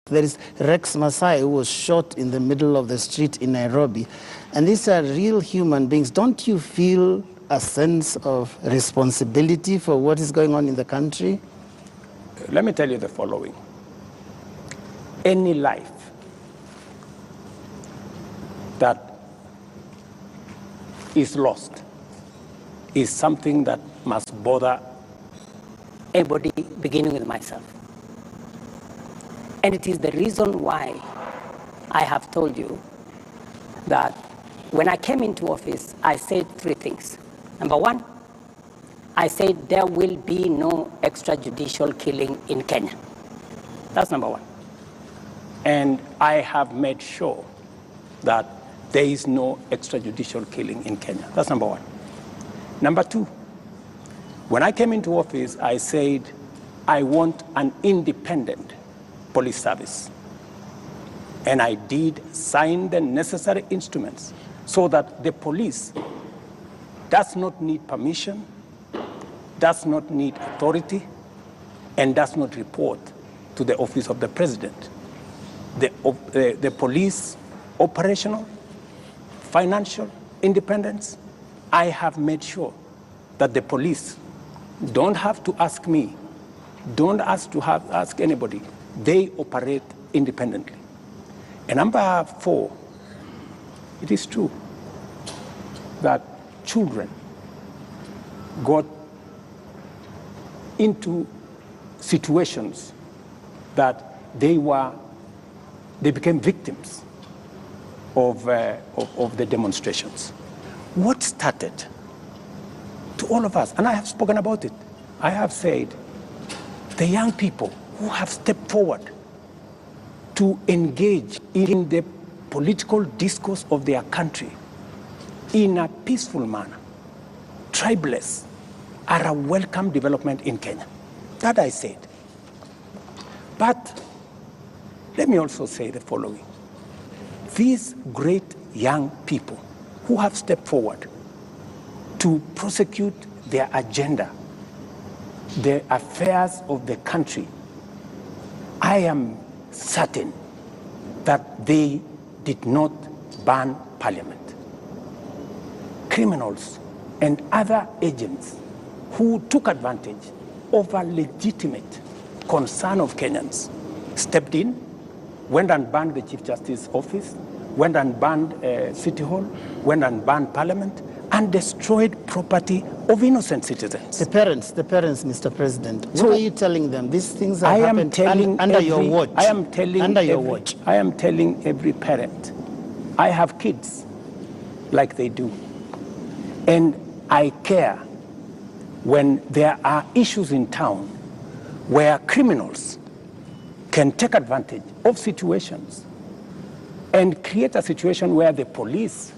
There is Rex Masai, who was shot in the middle of the street in Nairobi. And these are real human beings. Don't you feel a sense of responsibility for what is going on in the country? Let me tell you the following. Any life that is lost is something that must bother everybody, beginning with myself. And it is the reason why I have told you that when I came into office, I said 3 things. Number 1, I said there will be no extrajudicial killing in Kenya. That's number 1. And I have made sure that there is no extrajudicial killing in Kenya. That's number 1. Number 2, when I came into office, I said I want an independent police service. And I did sign the necessary instruments so that the police does not need permission, does not need authority, and does not report to the office of the president. The police operational, financial independence, I have made sure that the police don't have to ask me, don't ask anybody. They operate independently. And number 4, it is true that children got into situations that they became victims of the demonstrations. What started to all of us, and I have spoken about it, I have said, the young people who have stepped forward to engage in the political discourse of their country in a peaceful manner, tribeless, are a welcome development in Kenya. That I said. But let me also say the following. These great young people who have stepped forward to prosecute their agenda, the affairs of the country, I am certain that they did not ban parliament. Criminals and other agents who took advantage of a legitimate concern of Kenyans stepped in, went and banned the Chief Justice's office, went and banned City Hall, went and banned Parliament, and destroyed property of innocent citizens. The parents, Mr. President, what are you telling them? These things are happening under your watch. I am telling every parent, I have kids like they do. And I care when there are issues in town where criminals can take advantage of situations and create a situation where the police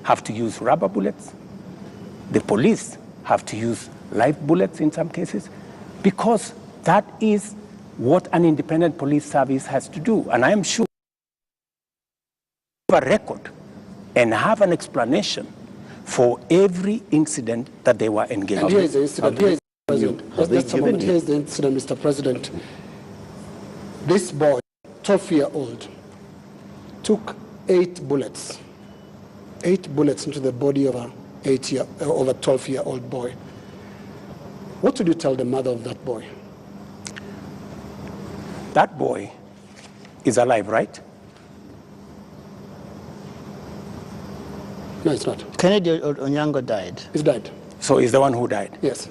have to use rubber bullets, the police have to use live bullets in some cases, because that is what an independent police service has to do. And I am sure have a record and have an explanation for every incident that they were engaged in. And here is the incident, Here is the incident, Mr. President. This boy, 12-year-old, took 8 bullets into the body of a 12-year-old boy. What would you tell the mother of that boy? That boy is alive, right? No, it's not. Kennedy Onyango died. He's died. So he's the one who died? Yes.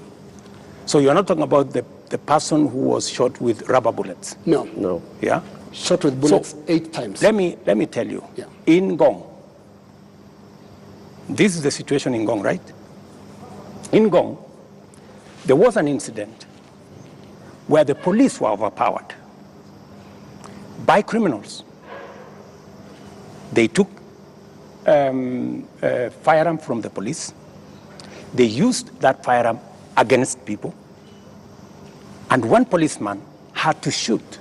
So you're not talking about the person who was shot with rubber bullets? No. No. Yeah? Shot with bullets 8 times. Let me tell you. Yeah. In Ngong, this is the situation in Ngong, right? In Ngong, there was an incident where the police were overpowered by criminals. They took a firearm from the police. They used that firearm against people. And one policeman had to shoot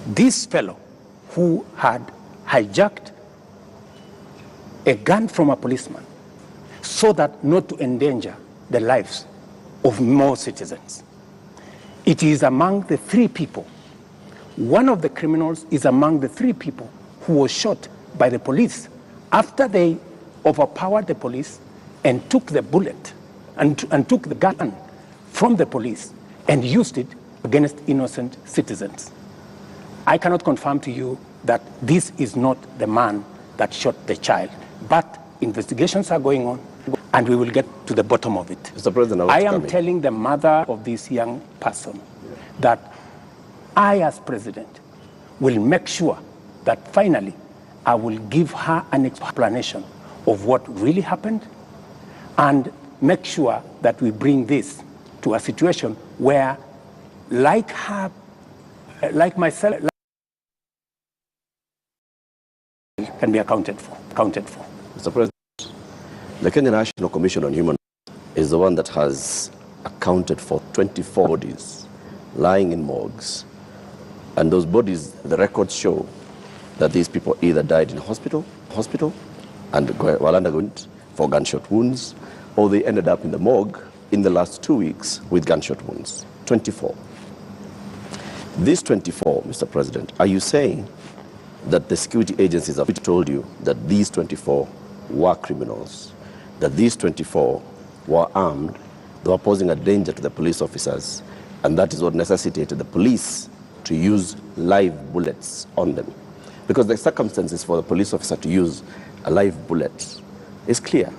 this fellow who had hijacked a gun from a policeman so that not to endanger the lives of more citizens. It is among the 3 people one of the criminals is among the 3 people who was shot by the police after they overpowered the police and took the bullet and took the gun from the police and used it against innocent citizens. I cannot confirm to you that this is not the man that shot the child, but investigations are going on and we will get to the bottom of it. Mr. President, I am telling the mother of this young person that I, as president, will make sure that finally I will give her an explanation of what really happened and make sure that we bring this to a situation where, like her, like myself, can be accounted for. Mr. President, the Kenya National Commission on Human Rights is the one that has accounted for 24 bodies lying in morgues. And those bodies, the records show that these people either died in hospital and while undergoing for gunshot wounds, or they ended up in the morgue in the last 2 weeks with gunshot wounds. 24. These 24, Mr. President, are you saying that the security agencies have told you that these 24 were criminals, that these 24 were armed, they were posing a danger to the police officers, and that is what necessitated the police to use live bullets on them? Because the circumstances for the police officer to use a live bullet is clear,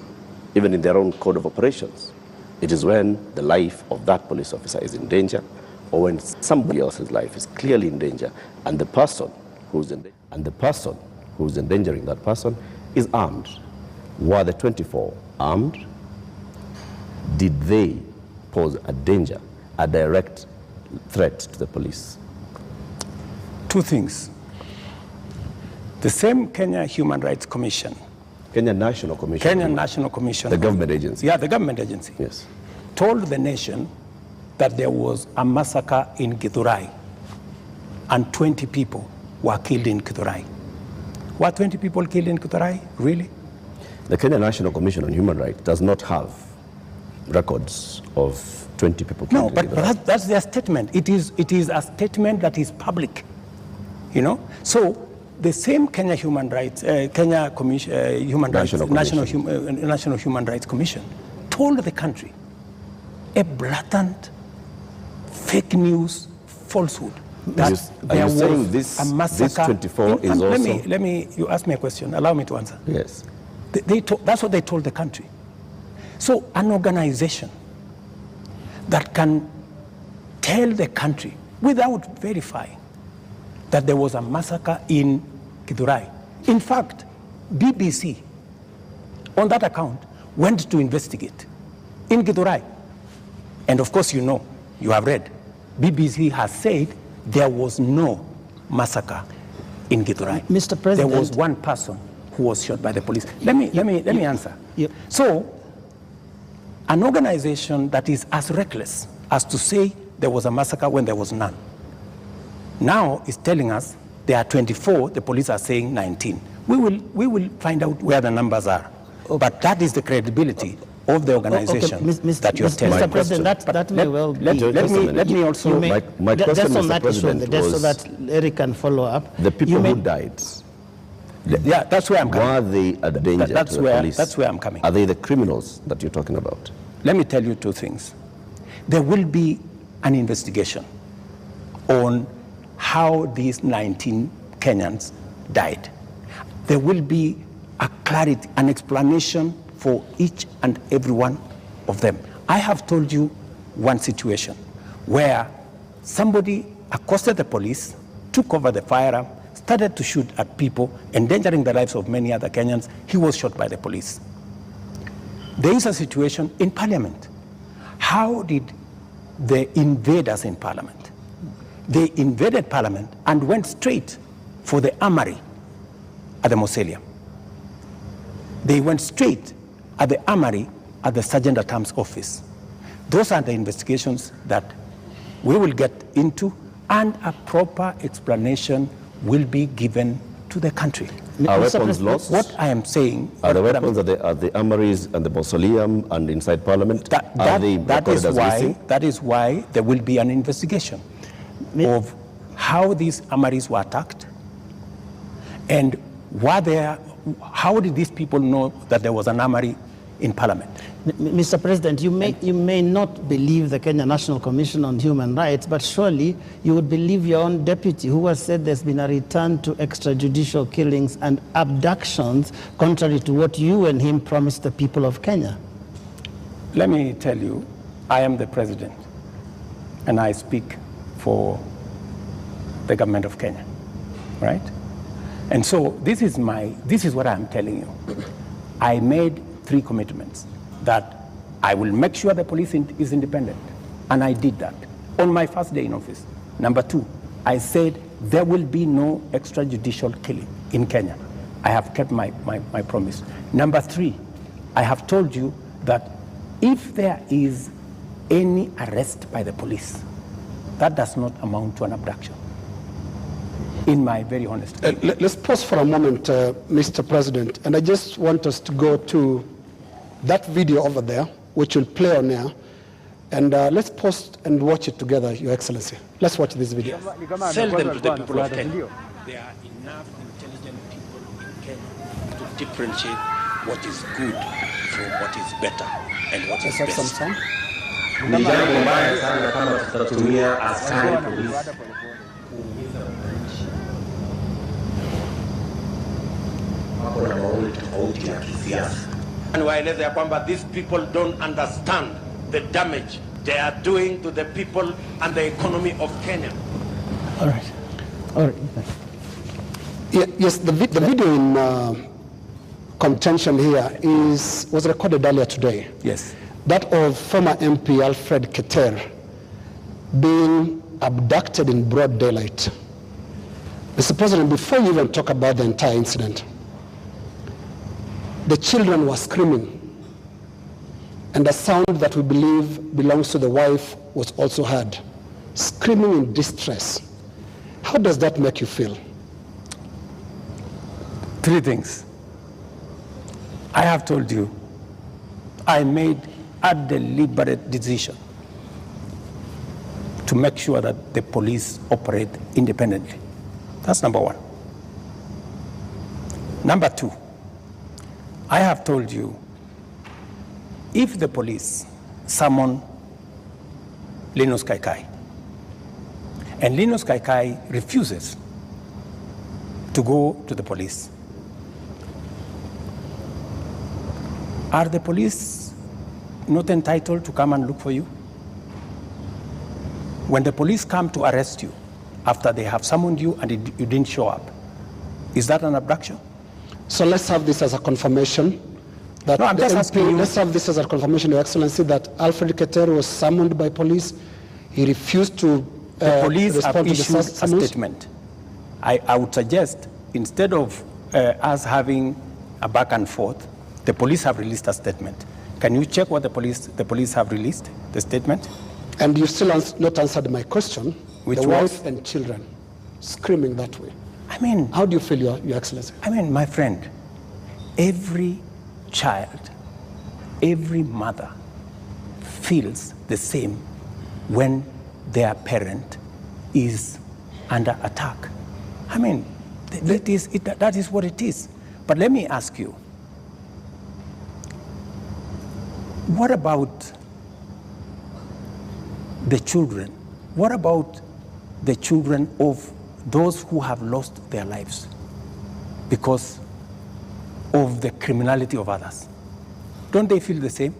even in their own code of operations. It is when the life of that police officer is in danger, or when somebody else's life is clearly in danger, and the person who's endangering that person is armed. Were the 24 armed? Did they pose a danger, a direct threat to the police? 2 things. The same Kenya Human Rights Commission. Kenya National Commission. Kenya National Commission. The government agency. Yeah, the government agency. Yes. Told the nation that there was a massacre in Githurai and 20 people were killed in Githurai. Were 20 people killed in Githurai? Really? The Kenya National Commission on Human Rights does not have records of 20 people killed. No, but that's their statement. It is a statement that is public, you know. So the same Kenya Human Rights, Kenya Commission, Human Rights, National Human Rights Commission, told the country a blatant fake news falsehood. That there was this, a massacre. This 24 is also... Let me, you asked me a question. Allow me to answer. Yes. That's what they told the country. So an organization that can tell the country without verifying that there was a massacre in Githurai. In fact, BBC, on that account, went to investigate in Githurai. And of course, you know, you have read, BBC has said there was no massacre in Githurai. Mr. President, there was one person who was shot by the police. Let me answer. Yep. So, an organization that is as reckless as to say there was a massacre when there was none, now is telling us there are 24, the police are saying 19. We will find out where the numbers are. Okay. But that is the credibility of the organization that you're telling. Mr. President, that may well be. Let me also... My question, just on Mr. that President, issue, just so that Eric can follow up. The people who died, yeah, that's where I'm coming. were they a danger to the police? That's where I'm coming. Are they the criminals that you're talking about? Let me tell you 2 things. There will be an investigation on how these 19 Kenyans died. There will be a clarity, an explanation for each and every one of them. I have told you one situation where somebody accosted the police, took over the firearm, started to shoot at people, endangering the lives of many other Kenyans. He was shot by the police. There is a situation in Parliament. How did the invaders in Parliament? They invaded Parliament and went straight for the armory at the Mausoleum. They went straight at the armory at the Sergeant at Arms office. Those are the investigations that we will get into, and a proper explanation will be given to the country. Are weapons lost? What I am saying... Are the weapons at the armories and the mausoleum and inside Parliament? That is why there will be an investigation of how these Amaris were attacked, and how did these people know that there was an Amari in Parliament? Mr. President, you may not believe the Kenya National Commission on Human Rights, but surely you would believe your own deputy, who has said there's been a return to extrajudicial killings and abductions, contrary to what you and him promised the people of Kenya. Let me tell you, I am the president, and I speak for the government of Kenya, right? And so this is what I'm telling you. I made 3 commitments: that I will make sure the police is independent, and I did that on my first day in office. Number 2, I said there will be no extrajudicial killing in Kenya. I have kept my promise. Number 3, I have told you that if there is any arrest by the police, that does not amount to an abduction, in my very honest opinion. Let's pause for a moment, Mr. President, and I just want us to go to that video over there, which will play on air, and let's pause and watch it together, Your Excellency. Let's watch this video. Sell them to the people of Kenya. There are enough intelligent people in Kenya to differentiate what is good from what is better and what is best. Some sound? Ni jambo mbaya sana kama tutatumia askari polisi kuumiza wananchi. Wako na maoni tofauti ya kisiasa. Waeleza ya kwamba these people don't understand the damage they are doing to the people and the economy of Kenya. All right. Yes, the video in contention here was recorded earlier today. Yes. That of former MP Alfred Keter being abducted in broad daylight. Mr. President, before you even talk about the entire incident, the children were screaming, and a sound that we believe belongs to the wife was also heard, screaming in distress. How does that make you feel? 3 things. I have told you, I made a deliberate decision to make sure that the police operate independently. That's number 1. Number 2, I have told you, if the police summon Linus Kaikai, and Linus Kaikai refuses to go to the police, are the police not entitled to come and look for you? When the police come to arrest you after they have summoned you and you didn't show up, is that an abduction? So let's have this as a confirmation that let's have this as a confirmation, Your Excellency, that Alfred Keter was summoned by police. He refused to the police respond have to issued the a summons. statement. I would suggest, instead of us having a back and forth, the police have released a statement. Can you check what the police have released, the statement? And you still not answered my question. Which the was? wife and children screaming that way. I mean, How do you feel, Your Excellency? I mean, my friend, every child, every mother feels the same when their parent is under attack. I mean, that is what it is. But let me ask you, what about the children? What about the children of those who have lost their lives because of the criminality of others? Don't they feel the same?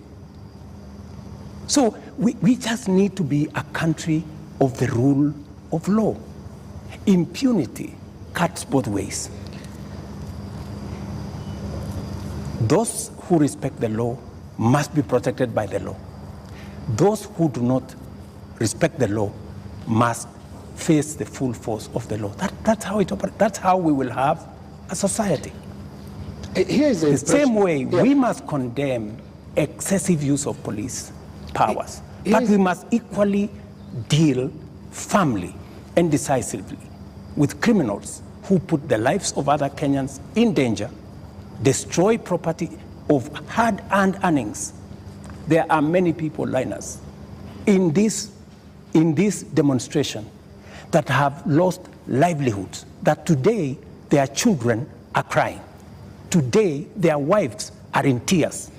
So we just need to be a country of the rule of law. Impunity cuts both ways. Those who respect the law must be protected by the law. Those who do not respect the law must face the full force of the law. That's how it operates. That's how we will have a society. Here is the same way we must condemn excessive use of police powers, but we must equally deal firmly and decisively with criminals who put the lives of other Kenyans in danger, destroy property of hard-earned earnings. There are many people, Linus, in this demonstration that have lost livelihoods, that today their children are crying. Today their wives are in tears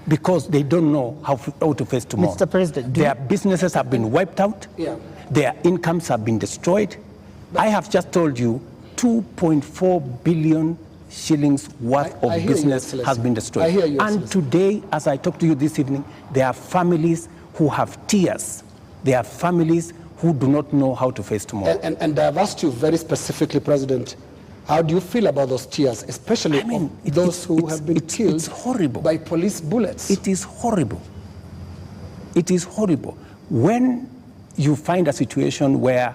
because they don't know how to face tomorrow. Mr. President, their businesses have been wiped out. Yeah. Their incomes have been destroyed. I have just told you 2.4 billion shillings worth of business has been destroyed. I hear you, and today, as I talk to you this evening, there are families who have tears. There are families who do not know how to face tomorrow. And I've asked you very specifically, President, how do you feel about those tears, especially those who have been killed it's horrible. by police bullets? It is horrible. It is horrible. When you find a situation where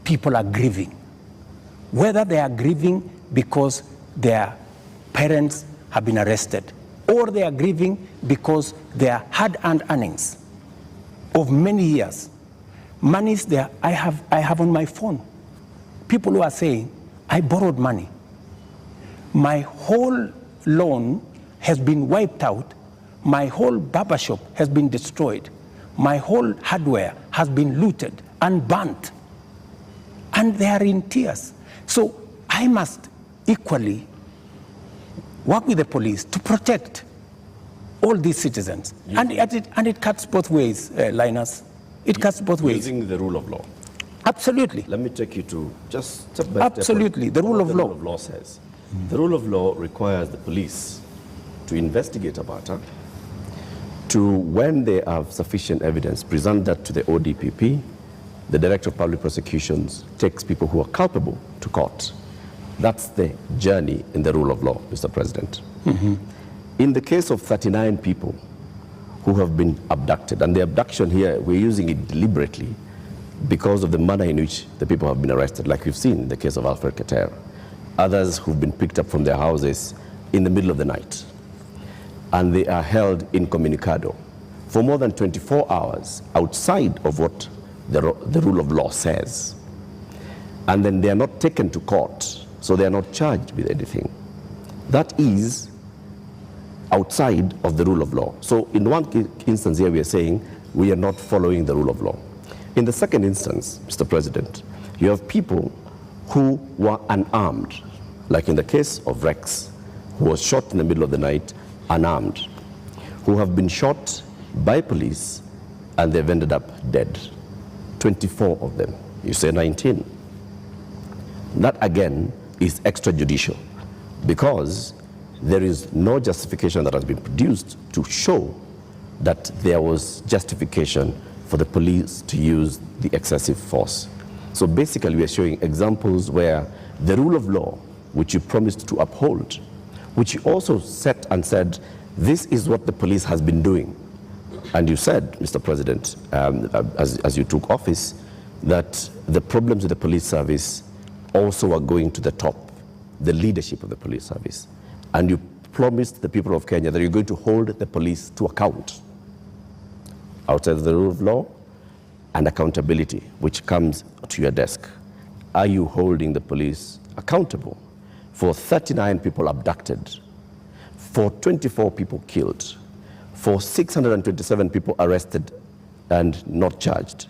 people are grieving, whether they are grieving because their parents have been arrested, or they are grieving because their hard-earned earnings of many years, monies there, I have on my phone, people who are saying, I borrowed money. My whole loan has been wiped out. My whole barber shop has been destroyed. My whole hardware has been looted and burnt. And they are in tears. So I must equally work with the police to protect all these citizens. And it cuts both ways, Linus. It cuts both ways. Using the rule of law. Absolutely. Let me take you to just step by step. Absolutely, the rule of law. The rule of law says. The rule of law requires the police to investigate a matter, to, when they have sufficient evidence, present that to the ODPP. The Director of Public Prosecutions takes people who are culpable to court. That's the journey in the rule of law, Mr. President. In the case of 39 people who have been abducted, and the abduction here, we're using it deliberately because of the manner in which the people have been arrested, like we've seen in the case of Alfred Keter. Others who've been picked up from their houses in the middle of the night, and they are held incommunicado for more than 24 hours outside of what the rule of law says. And then they are not taken to court, so they are not charged with anything. That is outside of the rule of law. So in one instance here, we are saying we are not following the rule of law. In the second instance, Mr. President, you have people who were unarmed, like in the case of Rex, who was shot in the middle of the night, unarmed, who have been shot by police and they've ended up dead. 24 of them. You say 19. That again is extrajudicial because there is no justification that has been produced to show that there was justification for the police to use the excessive force. So basically we are showing examples where the rule of law, which you promised to uphold, which you also set and said, this is what the police has been doing. And you said, Mr. President, as you took office, that the problems with the police service also are going to the top, the leadership of the police service. And you promised the people of Kenya that you're going to hold the police to account outside of the rule of law and accountability, which comes to your desk. Are you holding the police accountable for 39 people abducted, for 24 people killed, for 627 people arrested and not charged,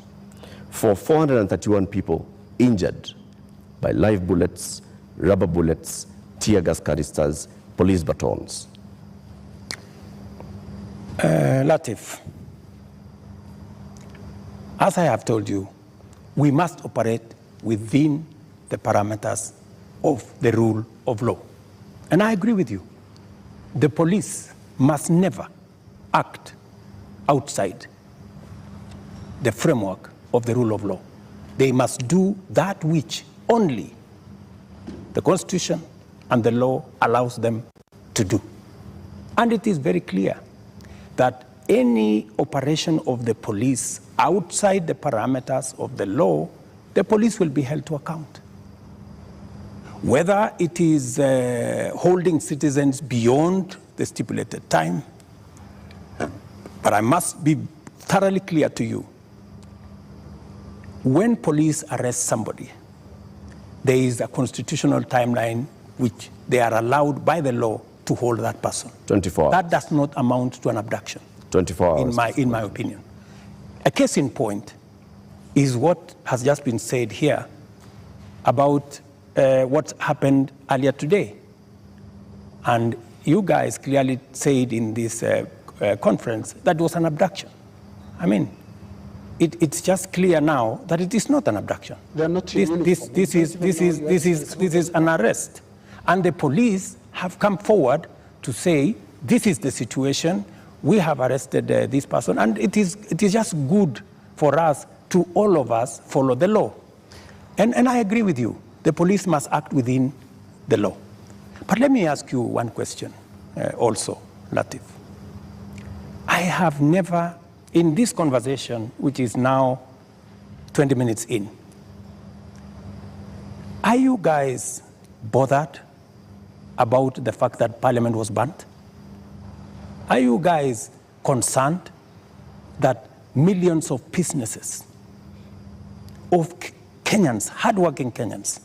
for 431 people injured by live bullets, rubber bullets, tear gas canisters, police batons? Latif, as I have told you, we must operate within the parameters of the rule of law. And I agree with you. The police must never act outside the framework of the rule of law. They must do that which only the Constitution and the law allows them to do. And it is very clear that any operation of the police outside the parameters of the law, the police will be held to account. Whether it is holding citizens beyond the stipulated time, but I must be thoroughly clear to you. When police arrest somebody, there is a constitutional timeline which they are allowed by the law to hold that person. 24 hours. That does not amount to an abduction. 24 hours. In my opinion. A case in point, is what has just been said here about what happened earlier today. And you guys clearly said in this conference that it was an abduction. I mean, it's just clear now that it is not an abduction. They're not this is an arrest. And the police have come forward to say, this is the situation, we have arrested this person, and it is just good for us to all of us follow the law. And I agree with you, the police must act within the law. But let me ask you one question also, Latif. I have never, in this conversation, which is now 20 minutes in, are you guys bothered about the fact that Parliament was burnt? Are you guys concerned that millions of businesses, of Kenyans, hardworking Kenyans,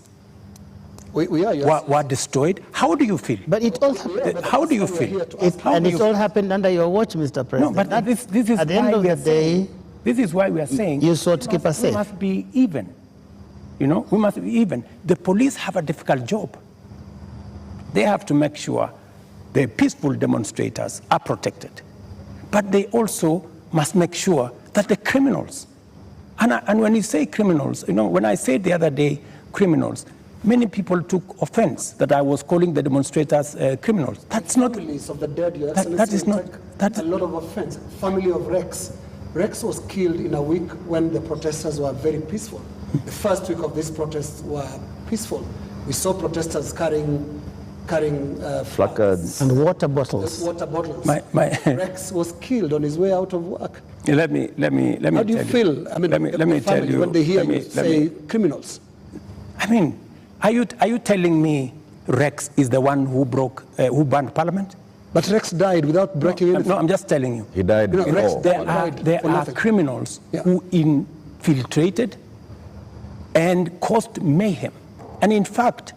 were destroyed? How do you feel? But it all happened. How do you feel? It all happened under your watch, Mr. President. No, but this is at the end of the day, this is why we are saying you sought to keep us safe. We must be even. You know, we must be even. The police have a difficult job. They have to make sure the peaceful demonstrators are protected. But they also must make sure that the criminals, and when you say criminals, you know, when I said the other day criminals, many people took offense that I was calling the demonstrators criminals. That's not. Families of the dead, Your that is Excellency, not. That's a lot of offense. Family of Rex. Rex was killed in a week when the protesters were very peaceful. The first week of these protests were peaceful. We saw protesters carrying placards and water bottles. Rex was killed on his way out of work. Let me. How do you feel? I mean, let me tell you when they hear you say criminals. I mean, are you telling me Rex is the one who burned Parliament? But Rex died without breaking anything. No, I'm just telling you. He died. You know, Rex There are criminals who infiltrated and caused mayhem. And in fact,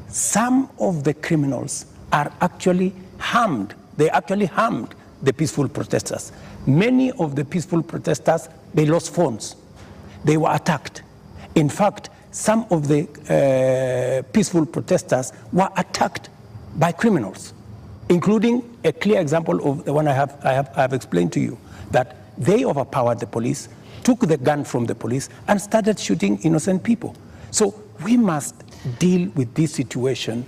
some of the criminals are actually harmed. They actually harmed the peaceful protesters. Many of the peaceful protesters, they lost phones. They were attacked. In fact, some of the peaceful protesters were attacked by criminals, including a clear example of the one I have explained to you, that they overpowered the police, took the gun from the police, and started shooting innocent people. So we must deal with this situation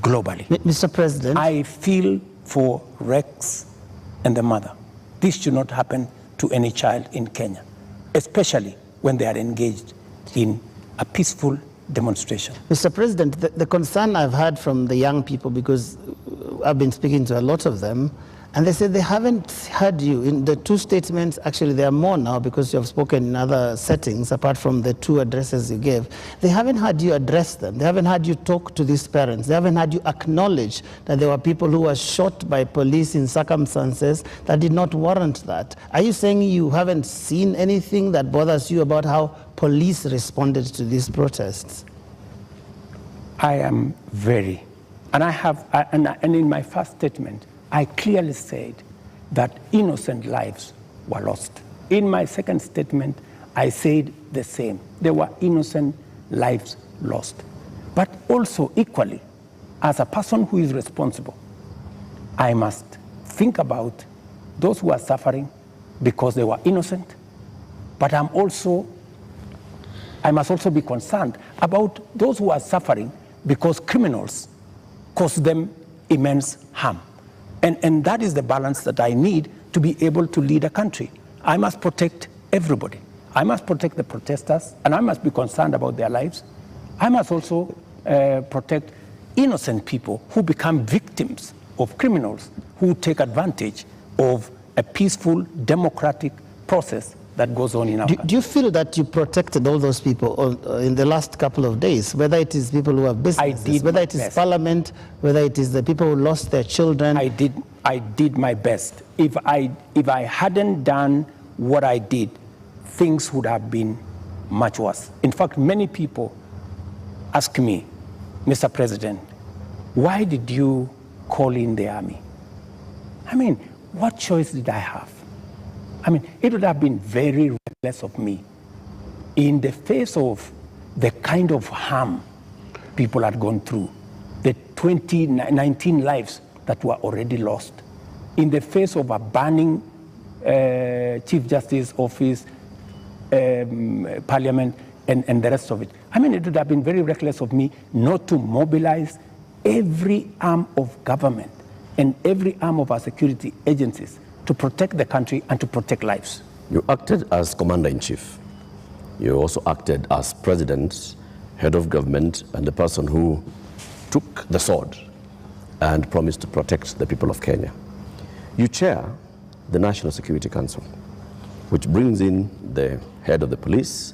globally. Mr. President, I feel for Rex and the mother. This should not happen to any child in Kenya, especially when they are engaged in a peaceful demonstration. Mr. President, the concern I've had from the young people, because I've been speaking to a lot of them, and they said they haven't heard you in the two statements. Actually, there are more now because you have spoken in other settings apart from the two addresses you gave. They haven't heard you address them. They haven't heard you talk to these parents. They haven't heard you acknowledge that there were people who were shot by police in circumstances that did not warrant that. Are you saying you haven't seen anything that bothers you about how police responded to these protests? I am very, and I have, and in my first statement, I clearly said that innocent lives were lost. In my second statement, I said the same. There were innocent lives lost. But also equally, as a person who is responsible, I must think about those who are suffering because they were innocent, but I must also be concerned about those who are suffering because criminals cause them immense harm. And that is the balance that I need to be able to lead a country. I must protect everybody. I must protect the protesters, and I must be concerned about their lives. I must also protect innocent people who become victims of criminals who take advantage of a peaceful, democratic process that goes on in our country. Do you feel that you protected all those people in the last couple of days, whether it is people who have businesses, whether it is Parliament, whether it is the people who lost their children? I did my best. If I hadn't done what I did, things would have been much worse. In fact, many people ask me, Mr. President, why did you call in the army? I mean, what choice did I have? I mean, it would have been very reckless of me in the face of the kind of harm people had gone through, the 19 lives that were already lost, in the face of a burning Chief Justice office, Parliament, and the rest of it. I mean, it would have been very reckless of me not to mobilize every arm of government and every arm of our security agencies to protect the country and to protect lives. You acted as commander-in-chief. You also acted as president, head of government, and the person who took the sword and promised to protect the people of Kenya. You chair the National Security Council, which brings in the head of the police,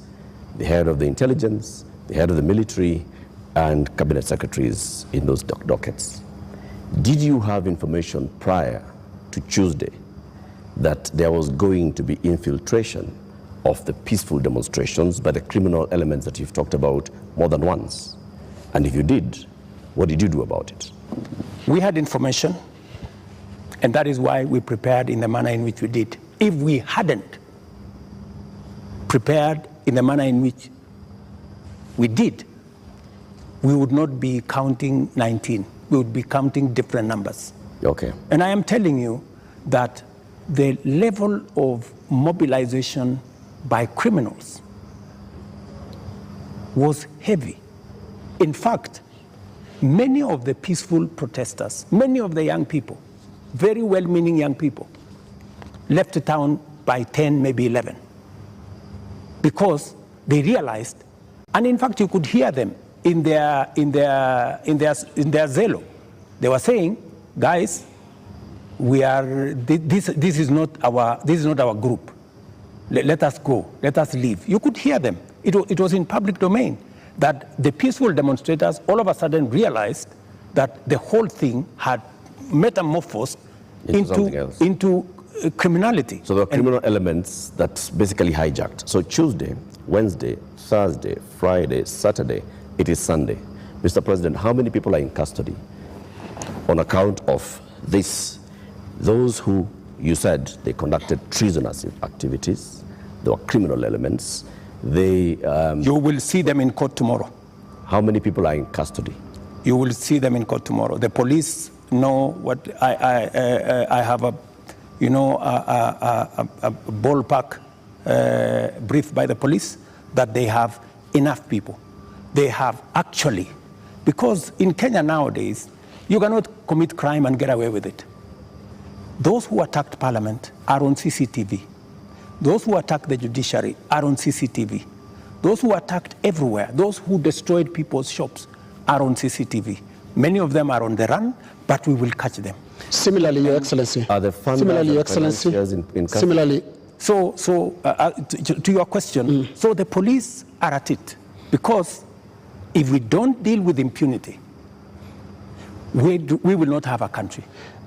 the head of the intelligence, the head of the military, and cabinet secretaries in those dockets. Did you have information prior to Tuesday that there was going to be infiltration of the peaceful demonstrations by the criminal elements that you've talked about more than once? And if you did, what did you do about it? We had information, and that is why we prepared in the manner in which we did. If we hadn't prepared in the manner in which we did, we would not be counting 19. We would be counting different numbers. Okay. And I am telling you that the level of mobilization by criminals was heavy. In fact, many of the peaceful protesters, many of the young people, very well-meaning young people, left the town by 10, maybe 11, because they realized, and in fact you could hear them in their zelo. They were saying, guys, this is not our group. Let us go. Let us leave. You could hear them. It was in public domain that the peaceful demonstrators all of a sudden realized that the whole thing had metamorphosed into criminality. So there were criminal elements that basically hijacked. So Tuesday, Wednesday, Thursday, Friday, Saturday, it is Sunday. Mr. President, how many people are in custody on account of this? Those who you said they conducted treasonous activities, there were criminal elements. You will see them in court tomorrow. How many people are in custody? You will see them in court tomorrow. The police know what I have a ballpark brief by the police that they have enough people. They have actually, because in Kenya nowadays, you cannot commit crime and get away with it. Those who attacked Parliament are on CCTV. Those who attacked the judiciary are on CCTV. Those who attacked everywhere, those who destroyed people's shops are on CCTV. Many of them are on the run, but we will catch them. Similarly, Your Excellency. Are the funders similarly, Your Excellency. In similarly. To your question, so the police are at it, because if we don't deal with impunity, we will not have a country.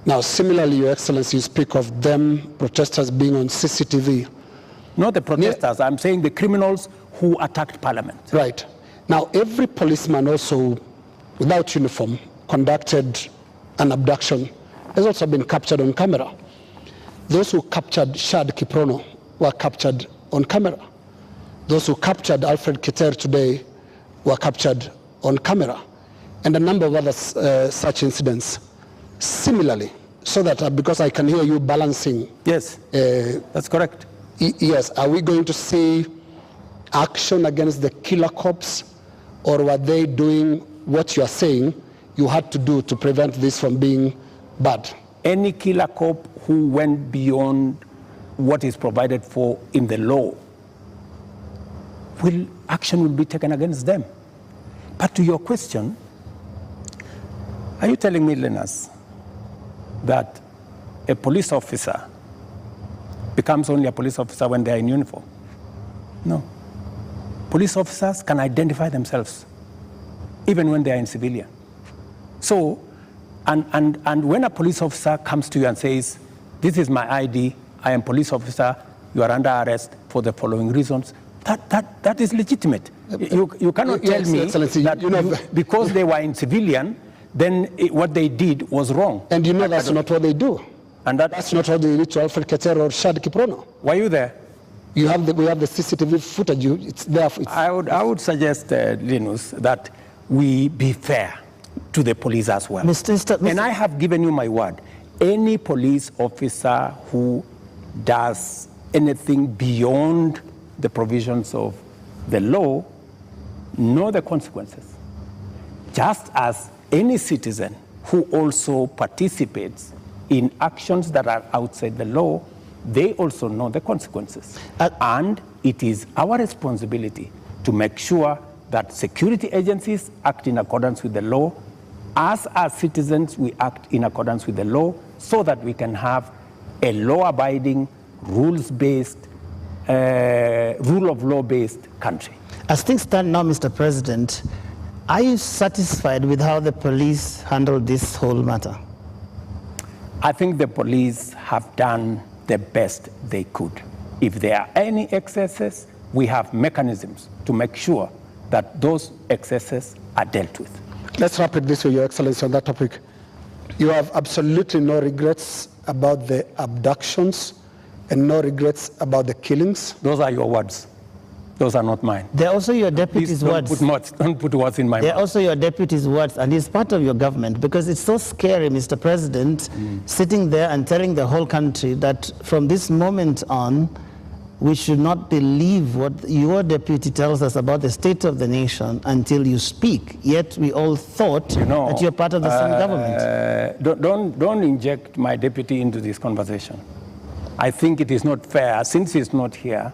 Now, similarly, Your Excellency, you speak of them, protesters being on CCTV. Not the protesters, I'm saying the criminals who attacked Parliament. Right. Now, every policeman also, without uniform, conducted an abduction, has also been captured on camera. Those who captured Shad Kiprono were captured on camera. Those who captured Alfred Kiter today were captured on camera. And a number of other such incidents. Similarly, so that because I can hear you balancing. Yes, that's correct. Yes, are we going to see action against the killer cops, or were they doing what you are saying you had to do to prevent this from being bad? Any killer cop who went beyond what is provided for in the law, action will be taken against them. But to your question, are you telling me, Linus, that a police officer becomes only a police officer when they are in uniform? No. Police officers can identify themselves even when they are in civilian. So, and when a police officer comes to you and says, this is my ID, I am police officer, you are under arrest for the following reasons, that is legitimate. You cannot tell me that because they were in civilian, then what they did was wrong. And you know that's not what they do. And that's not what they did to Alfred Keter or Shad Kiprono. Were you there? We have the CCTV footage. It's there. I would suggest, Linus, that we be fair to the police as well. Mr. And I have given you my word. Any police officer who does anything beyond the provisions of the law know the consequences. Just as any citizen who also participates in actions that are outside the law, they also know the consequences. And it is our responsibility to make sure that security agencies act in accordance with the law. As citizens, we act in accordance with the law so that we can have a law-abiding, rules-based, rule of law-based country. As things stand now, Mr. President, are you satisfied with how the police handled this whole matter? I think the police have done the best they could. If there are any excesses, we have mechanisms to make sure that those excesses are dealt with. Let's wrap it this way, Your Excellency, on that topic. You have absolutely no regrets about the abductions and no regrets about the killings? Those are your words. Those are not mine. They're also your deputy's words. Don't put words in my mouth. They're also your deputy's words, and it's part of your government, because it's so scary, Mr. President, sitting there and telling the whole country that from this moment on, we should not believe what your deputy tells us about the state of the nation until you speak. Yet we all thought that you're part of the same government. Don't inject my deputy into this conversation. I think it is not fair, since he's not here,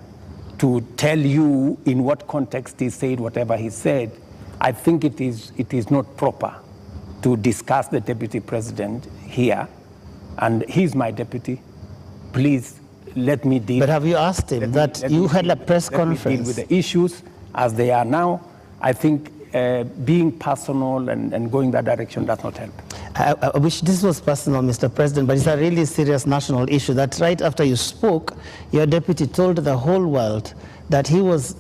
to tell you in what context he said whatever he said. I think it is not proper to discuss the deputy president here, and he's my deputy. Please let me deal. But have you asked him that you had a press conference? Deal with the issues as they are now. I think being personal and going that direction does not help. I wish this was personal, Mr. President, but it's a really serious national issue that right after you spoke, your deputy told the whole world that he was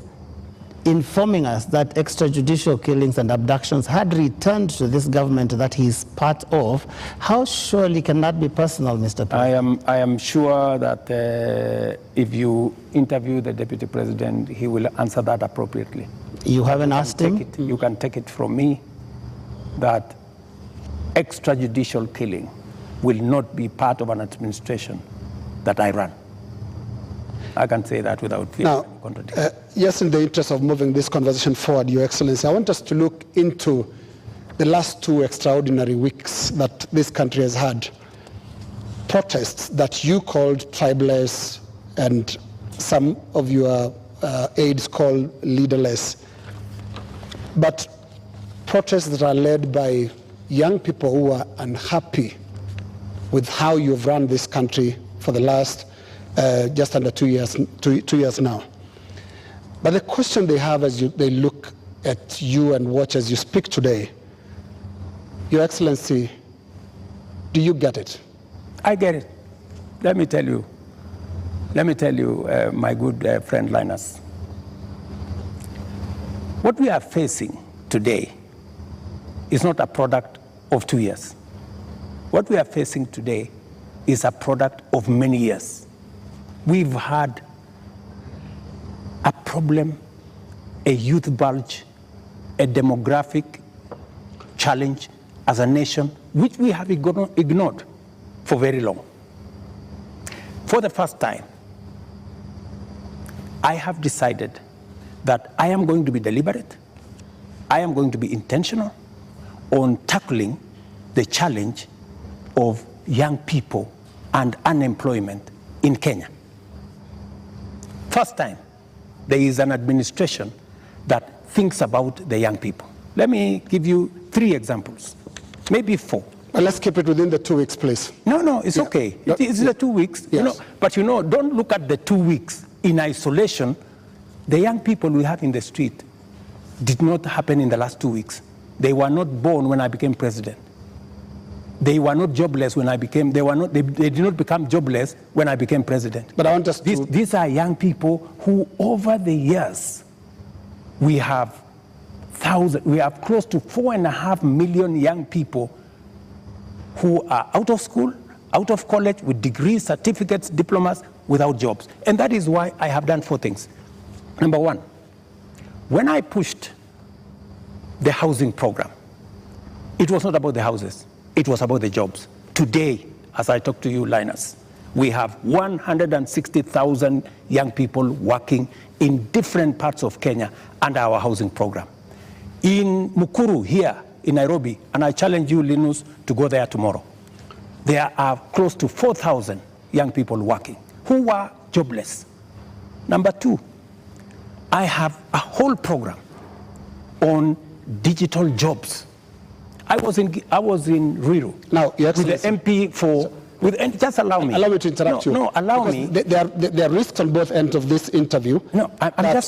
informing us that extrajudicial killings and abductions had returned to this government that he's part of. How surely can that be personal, Mr. President? I am sure that if you interview the deputy president, he will answer that appropriately. You haven't asked him? You can take it from me that extrajudicial killing will not be part of an administration that I run. I can say that without fear of contradiction. Yes, in the interest of moving this conversation forward, Your Excellency, I want us to look into the last 2 extraordinary weeks that this country has had. Protests that you called tribeless and some of your aides call leaderless. But protests that are led by young people who are unhappy with how you've run this country for the last just under 2 years now. But the question they have as they look at you and watch as you speak today, Your Excellency, do you get it? I get it. Let me tell you, my good friend Linus. What we are facing today is not a product of 2 years. What we are facing today is a product of many years. We've had a problem, a youth bulge, a demographic challenge as a nation, which we have ignored for very long. For the first time, I have decided that I am going to be deliberate, I am going to be intentional on tackling the challenge of young people and unemployment in Kenya. First time, there is an administration that thinks about the young people. Let me give you 3 examples, maybe 4. Well, let's keep it within the 2 weeks, please. No, it's okay. It's the 2 weeks. Yes. But don't look at the 2 weeks in isolation. The young people we have in the street did not happen in the last 2 weeks. They were not born when I became president. They were not jobless when I became, they did not become jobless when I became president. But I want us to... These are young people who over the years, we have close to 4.5 million young people who are out of school, out of college with degrees, certificates, diplomas, without jobs. And that is why I have done 4 things. Number 1, when I pushed the housing program, it was not about the houses, it was about the jobs. Today, as I talk to you, Linus, we have 160,000 young people working in different parts of Kenya under our housing program. In Mukuru here in Nairobi, and I challenge you, Linus, to go there tomorrow, there are close to 4,000 young people working who were jobless. Number 2, I have a whole program on digital jobs. I was in Ruto now, with the MP for. Just allow me. Allow me to interrupt you. No, allow me. There are risks on both ends of this interview. No,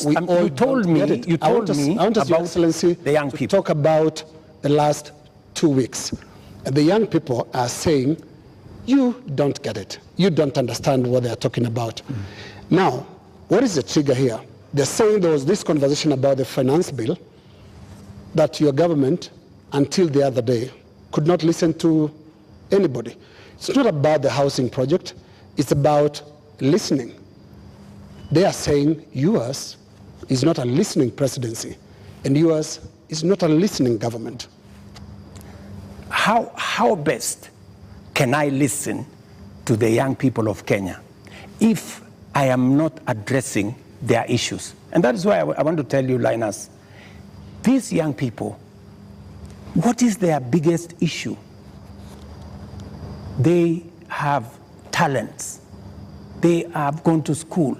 you told me about Your Excellency, the young people. Talk about the last 2 weeks. The young people are saying, you don't get it. You don't understand what they're talking about. Now, what is the trigger here? They're saying there was this conversation about the finance bill that your government, until the other day, could not listen to anybody. It's not about the housing project, it's about listening. They are saying yours is not a listening presidency, and yours is not a listening government. How best can I listen to the young people of Kenya if I am not addressing their issues? And that is why I want to tell you, Linus, these young people, what is their biggest issue? They have talents. They have gone to school.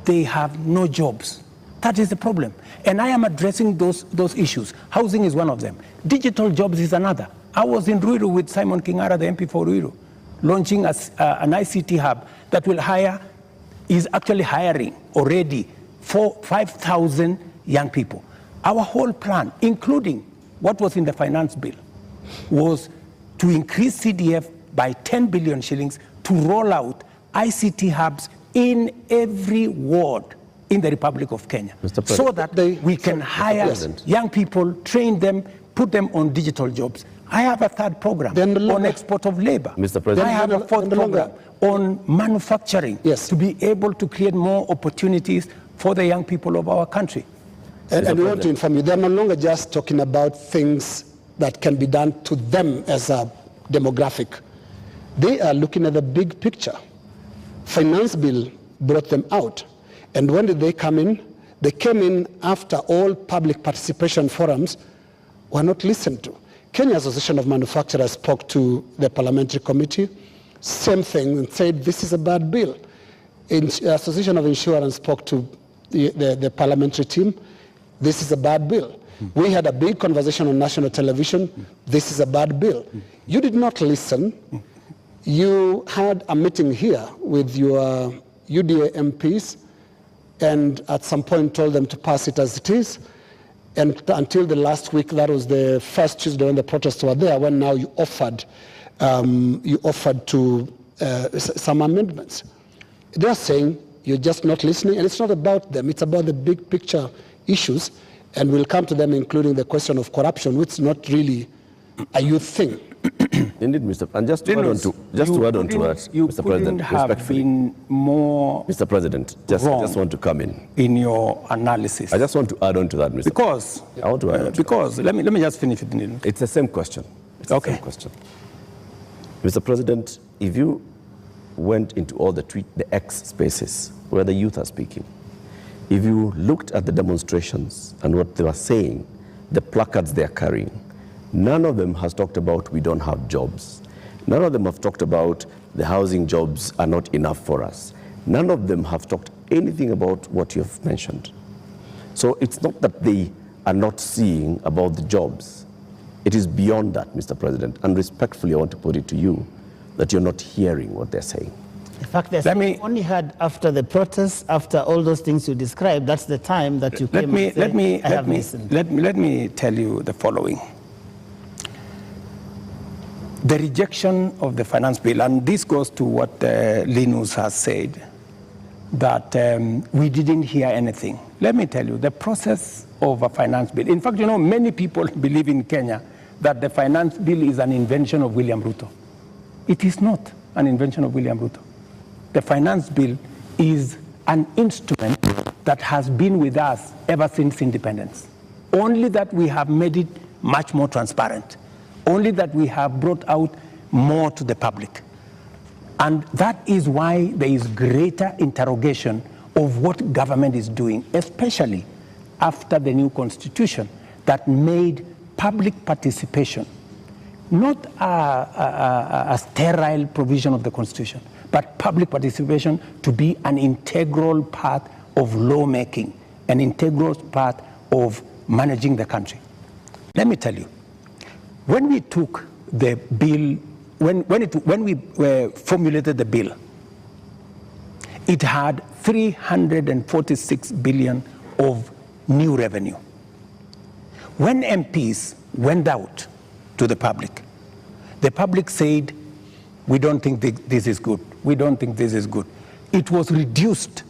They have no jobs. That is the problem. And I am addressing those issues. Housing is one of them. Digital jobs is another. I was in Ruto with Simon Kingara, the MP for Ruto, launching an ICT hub that is actually hiring already 5,000 young people. Our whole plan, including what was in the finance bill, was to increase CDF by 10 billion shillings to roll out ICT hubs in every ward in the Republic of Kenya, so that we can hire young people, train them, put them on digital jobs. I have a 3rd program on export of labor. Mr. President. I have a 4th program on manufacturing, to be able to create more opportunities for the young people of our country. And we want to inform you, they're no longer just talking about things that can be done to them as a demographic. They are looking at the big picture. Finance bill brought them out. And when did they come in? They came in after all public participation forums were not listened to. Kenya Association of Manufacturers spoke to the parliamentary committee, same thing, and said this is a bad bill. Association of Insurance spoke to the parliamentary team, this is a bad bill. We had a big conversation on national television, this is a bad bill. You did not listen. You had a meeting here with your UDA MPs and at some point told them to pass it as it is. And until the last week, that was the first Tuesday when the protests were there, when now you offered to some amendments. They're saying you're just not listening, and it's not about them, it's about the big picture issues, and we'll come to them, including the question of corruption, which is not really a youth thing. Indeed, Mr. And just to add on to that, Mr. President, have been more. Mr. President, just want to come in your analysis. I just want to add on to that, Mr. Because I want to add on to because that. let me just finish it. It's the same question. It's the same question. Mr. President, if you went into all the X spaces where the youth are speaking, if you looked at the demonstrations and what they were saying, the placards they are carrying, none of them has talked about we don't have jobs. None of them have talked about the housing jobs are not enough for us. None of them have talked anything about what you have mentioned. So it's not that they are not seeing about the jobs. It is beyond that, Mr. President. And respectfully, I want to put it to you that you're not hearing what they're saying. In fact, they only had after the protests, after all those things you described, that's the time that you came and said, let me tell you the following. The rejection of the finance bill, and this goes to what Linus has said, that we didn't hear anything. Let me tell you, the process of a finance bill, in fact, you know, many people believe in Kenya that the finance bill is an invention of William Ruto. It is not an invention of William Ruto. the finance bill is an instrument that has been with us ever since independence. Only that we have made it much more transparent. Only that we have brought out more to the public. And that is why there is greater interrogation of what government is doing, especially after the new constitution that made public participation not a sterile provision of the constitution, but public participation to be an integral part of lawmaking, an integral part of managing the country. Let me tell you, when we took the bill, when we formulated the bill, it had 346 billion of new revenue. When MPs went out to the public said, we don't think this is good. We don't think this is good. It was reduced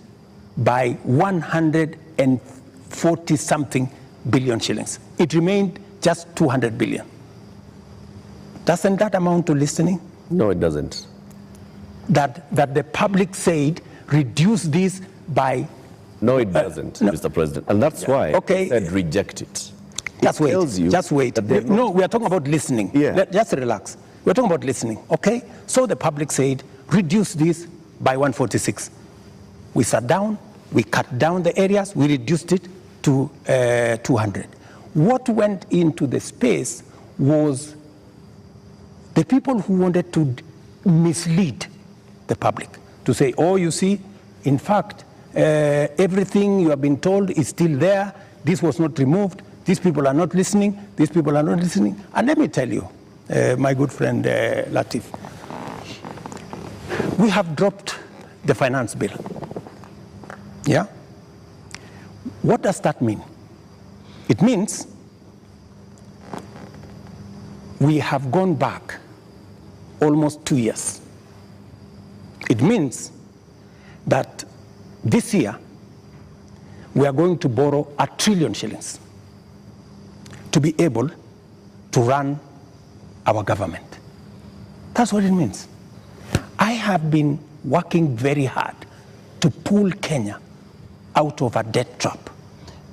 by 140-something billion shillings. It remained just 200 billion. Doesn't that amount to listening? No, it doesn't. That the public said, reduce this by... No, it doesn't, no. Mr. President. And that's why I said reject it. Just wait. Just wait. No, we are talking about listening. Yeah. Just relax. We're talking about listening, okay? So the public said, reduce this by 146. We sat down, we cut down the areas, we reduced it to 200. What went into the space was the people who wanted to mislead the public, to say, oh, you see, in fact, everything you have been told is still there, this was not removed, these people are not listening, these people are not listening. And let me tell you, my good friend Latif, we have dropped the finance bill. Yeah? What does that mean? It means we have gone back almost 2 years. It means that this year we are going to borrow 1 trillion shillings to be able to run our government. That's what it means. I have been working very hard to pull Kenya out of a debt trap.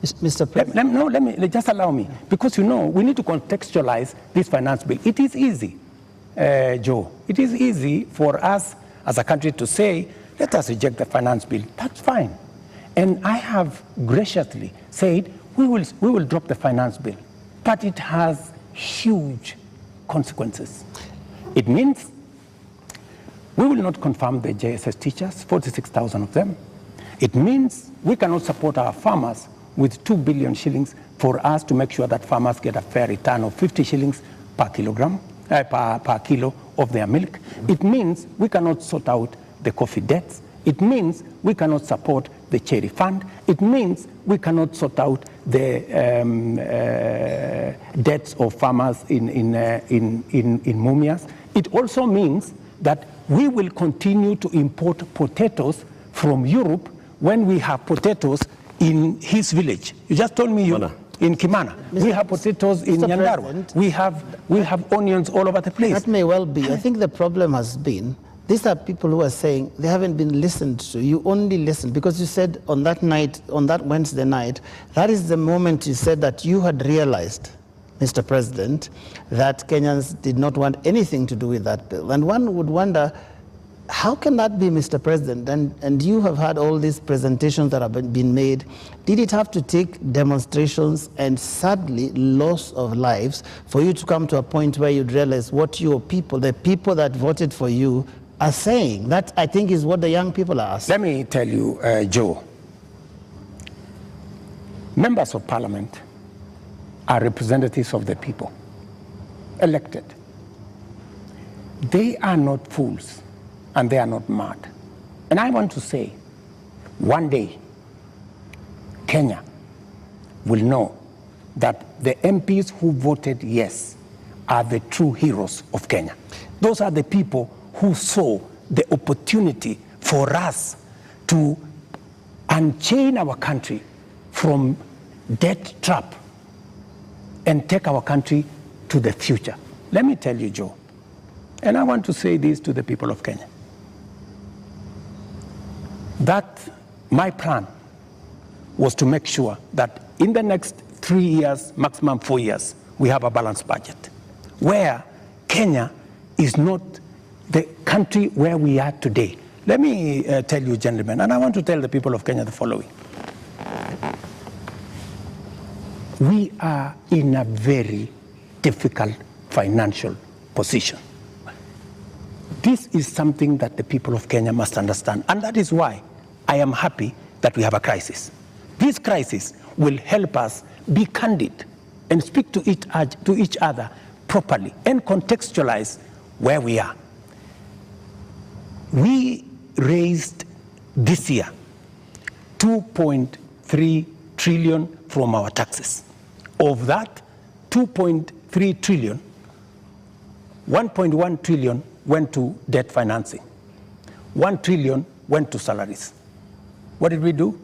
Mr. President. Let me just allow me, because you know we need to contextualize this finance bill. It is easy, Joe. It is easy for us as a country to say, let us reject the finance bill. That's fine. And I have graciously said we will drop the finance bill, but it has huge consequences. It means we will not confirm the JSS teachers, 46,000 of them. It means we cannot support our farmers with 2 billion shillings for us to make sure that farmers get a fair return of 50 shillings per kilogram, per kilo of their milk. It means we cannot sort out the coffee debts. It means we cannot support the cherry fund. It means we cannot sort out the debts of farmers in Mumias. It also means that we will continue to import potatoes from Europe when we have potatoes in his village. You just told me in Kimana. We have potatoes in Nyandarua. We have onions all over the place. That may well be. I think the problem has been, these are people who are saying they haven't been listened to. You only listened because you said on that night, on that Wednesday night, that is the moment you said that you had realized, Mr. President, that Kenyans did not want anything to do with that bill. And one would wonder, how can that be, Mr. President? And you have had all these presentations that have been made. Did it have to take demonstrations and sadly loss of lives for you to come to a point where you'd realize what your people, the people that voted for you, are saying? That, I think, is what the young people are asking. Let me tell you, Joe, members of parliament are representatives of the people, elected. They are not fools. And they are not mad. And I want to say, one day, Kenya will know that the MPs who voted yes are the true heroes of Kenya. Those are the people who saw the opportunity for us to unchain our country from debt trap and take our country to the future. Let me tell you, Joe, and I want to say this to the people of Kenya. that my plan was to make sure that in the next 3 years, maximum 4 years, we have a balanced budget, where Kenya is not the country where we are today. Let me tell you, gentlemen, and I want to tell the people of Kenya the following. We are in a very difficult financial position. This is something that the people of Kenya must understand, and that is why I am happy that we have a crisis. This crisis will help us be candid and speak to each other properly and contextualize where we are. We raised this year 2.3 trillion from our taxes. Of that 2.3 trillion, 1.1 trillion went to debt financing. 1 trillion went to salaries. What did we do?